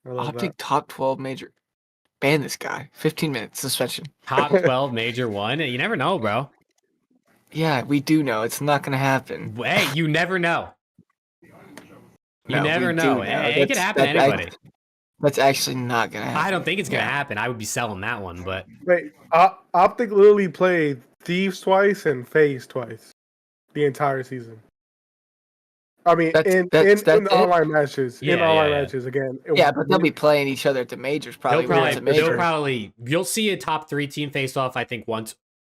I love Optic that. top 12 major. Ban this guy. 15 minutes suspension. Top 12 major one. You never know, bro. Yeah, we do know it's not gonna happen. Hey, you never know. You No, never we know. do It could happen to anybody. That's actually not gonna happen. I don't think it's gonna happen. I would be selling that one, but Wait, Optic literally played Thieves twice and FaZe twice the entire season. I mean, in the online matches. Matches again. Yeah, but they'll be playing each other at the majors probably. You'll see a top 3 team face off, I think,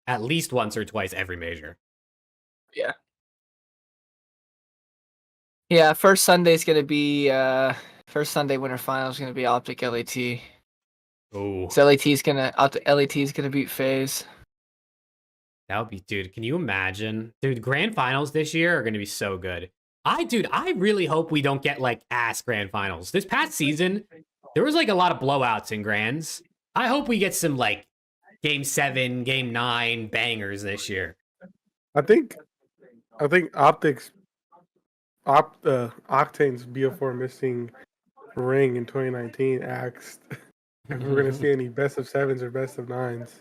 at least once or twice every major. Yeah. Yeah, first Sunday's gonna be first Sunday winter finals gonna be Optic LAT. Oh. So LAT's gonna beat FaZe. That would be, dude. Can you imagine? Dude, grand finals this year are gonna be so good. I really hope we don't get like ass grand finals. This past season, there was like a lot of blowouts in grands. I hope we get some like game 7, game 9 bangers this year. I think Optane's BO4 missing ring in 2019 asked if we're gonna see any best of 7s or best of 9s.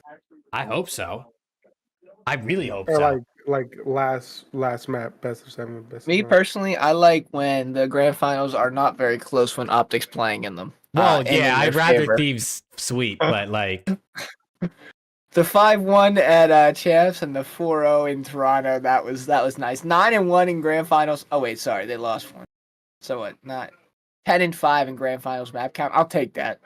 I hope so. I really hope or so. Like last map, best of 7, best Me of 9. personally, I like when the grand finals are not very close when Optic's playing in them. Well, yeah, I'd rather Thieves sweep, but like the 5-1 at Champs and the 4-0 in Toronto, that was nice. 9-1 in grand finals. Oh wait, sorry, they lost one. So what? Not 10-5 in grand finals map count. I'll take that.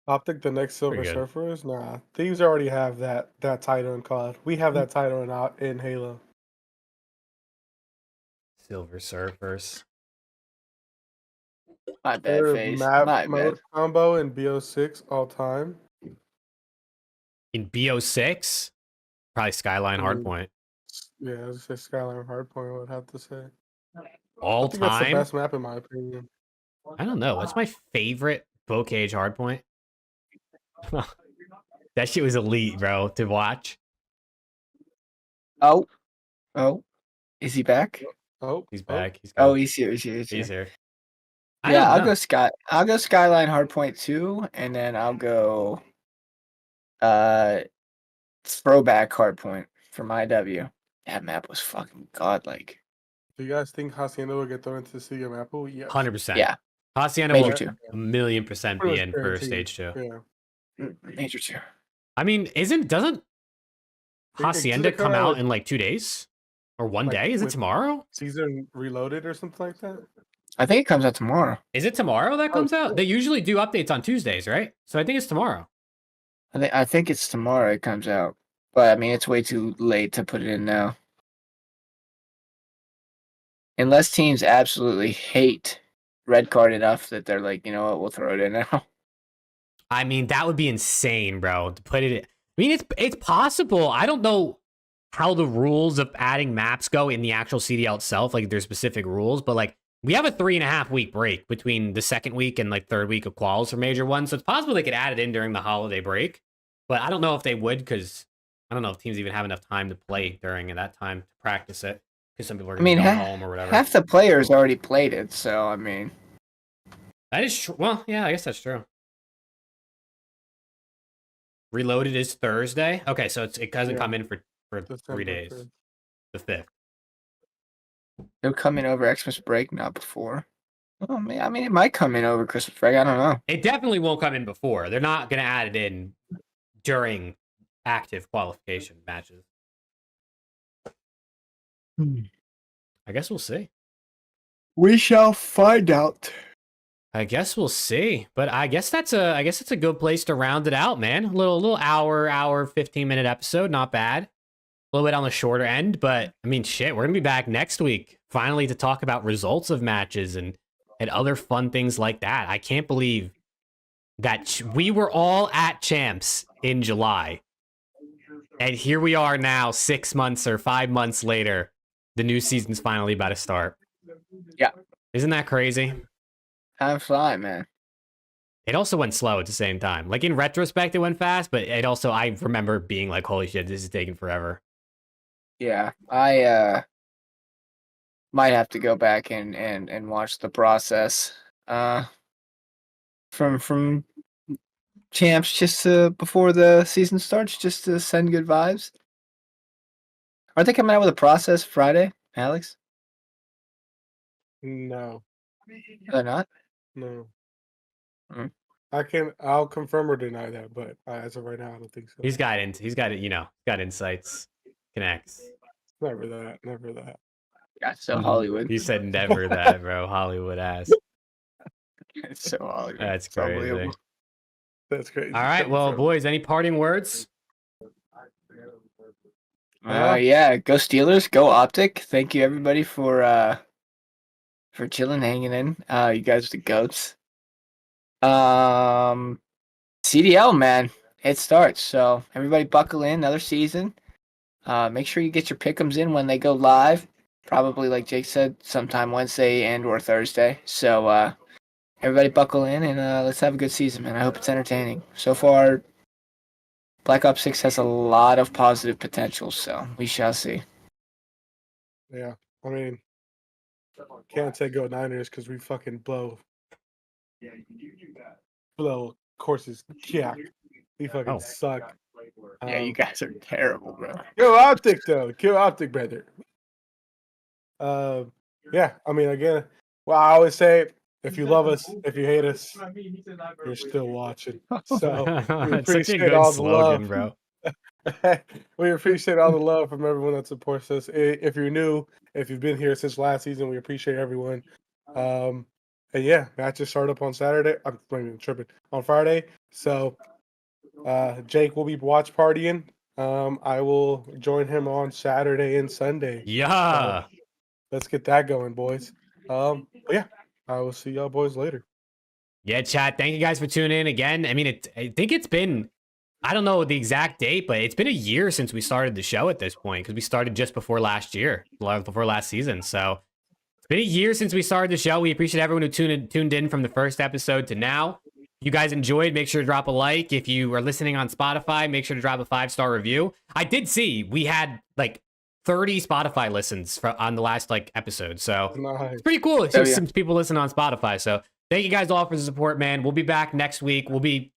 Optic the next Silver Surfers? Nah, Thieves already have that title in COD. We have that title in Halo. Silver Surfers. My bad, FaZe. Map mode combo in BO6 all time. In BO6? Probably Skyline Hardpoint. Yeah, I was say Skyline Hardpoint, I would have to say. All I think time? that's the best map in my opinion. I don't know. What's my favorite Bocage Hardpoint? That shit was elite, bro, to watch. Oh. Is he back? Oh, he's back. He's here. He's here. Yeah, I'll go Skyline Hardpoint 2, and then I'll go Throwback Hardpoint for my W. That map was fucking godlike. Do you guys think Hacienda will get thrown into the City of Apple? Yes. 100%. Yeah. Hacienda will 1,000,000% be in for stage 2. Yeah. Major 2. I mean, doesn't Hacienda come out in like 2 days? Or one day? Is it tomorrow? Season Reloaded or something like that? I think it comes out tomorrow. Is it tomorrow that comes out? They usually do updates on Tuesdays, right? So I think it's tomorrow. I think it's tomorrow it comes out. But I mean, it's way too late to put it in now. Unless teams absolutely hate red card enough that they're like, you know what, we'll throw it in now. I mean, that would be insane, bro. To put it in. I mean, it's possible. I don't know how the rules of adding maps go in the actual CDL itself. Like there's specific rules, but like we have a 3.5 week break between the second week and like third week of quals for major ones. So it's possible they could add it in during the holiday break, but I don't know if they would because I don't know if teams even have enough time to play during that time to practice it because some people are going to go home or whatever. Half the players already played it, so I mean. That is true. Well, yeah, I guess that's true. Reloaded is Thursday. Okay, so it doesn't come in for 3 days. 5th. The 5th. It'll come in over Xmas break, not before. Oh, man, I mean, it might come in over Christmas break. I don't know. It definitely won't come in before. They're not going to add it in during active qualification matches. I guess we'll see. We shall find out. I guess we'll see. But I guess that's a good place to round it out, man. A little hour 15-minute episode, not bad. A little bit on the shorter end, but I mean, shit, we're gonna be back next week finally to talk about results of matches and other fun things like that. I can't believe that we were all at champs in July, and here we are now 6 months or 5 months later. The new season's finally about to start. Yeah, isn't that crazy? Time fly, man. It also went slow at the same time. Like in retrospect, it went fast, but it also I remember being like, "Holy shit, this is taking forever." Yeah, I might have to go back and watch the process from champs just before the season starts, just to send good vibes. Aren't they coming out with a process Friday, Alex? No, They're not. no. Mm. I'll confirm or deny that, but as of right now, I don't think so. He's got insights, connects. Never that. That's so Hollywood. He said never that, bro. Hollywood ass. It's so Hollywood. That's It's crazy. unbelievable. That's crazy. All right, well, boys, any parting words? Yeah, go Steelers, go Optic. Thank you everybody for chilling, hanging in. You guys are the goats. CDL, man, it starts. So everybody buckle in, another season. Make sure you get your pick'ems in when they go live. Probably, like Jake said, sometime Wednesday and or Thursday. So everybody buckle in and let's have a good season, man. I hope it's entertaining. So far, Black Ops 6 has a lot of positive potential, so we shall see. Yeah, I mean, can't say go Niners because we fucking blow courses. Yeah, we fucking suck. Yeah, you guys are terrible, bro. Go Optic though. Kill Optic, brother. Yeah, I mean, again, well, I always say, if you love us, if you hate us, you're still watching. So we It's such a appreciate good all the slogan, love, bro. We appreciate all the love from everyone that supports us. If you're new, if you've been here since last season, we appreciate everyone. And yeah, matches start up on Saturday. I'm not even tripping on Friday. So Jake will be watch partying. I will join him on Saturday and Sunday. Yeah. Let's get that going, boys. But yeah, I will see y'all boys later. Yeah, chat. Thank you guys for tuning in again. I mean, I think it's been, I don't know the exact date, but it's been a year since we started the show at this point because we started just before last year, before last season. So it's been a year since we started the show. We appreciate everyone who tuned in from the first episode to now. If you guys enjoyed, make sure to drop a like. If you are listening on Spotify, make sure to drop a 5-star review. I did see we had like 30 Spotify listens on the last episode. So Nice. it's pretty cool. Some people listen on Spotify. So thank you guys all for the support, man. We'll be back next week.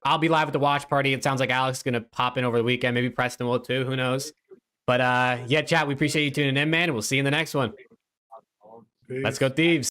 I'll be live at the watch party. It sounds like Alex is going to pop in over the weekend. Maybe Preston will too. Who knows? But yeah, chat, we appreciate you tuning in, man. We'll see you in the next one. Peace. Let's go Thieves.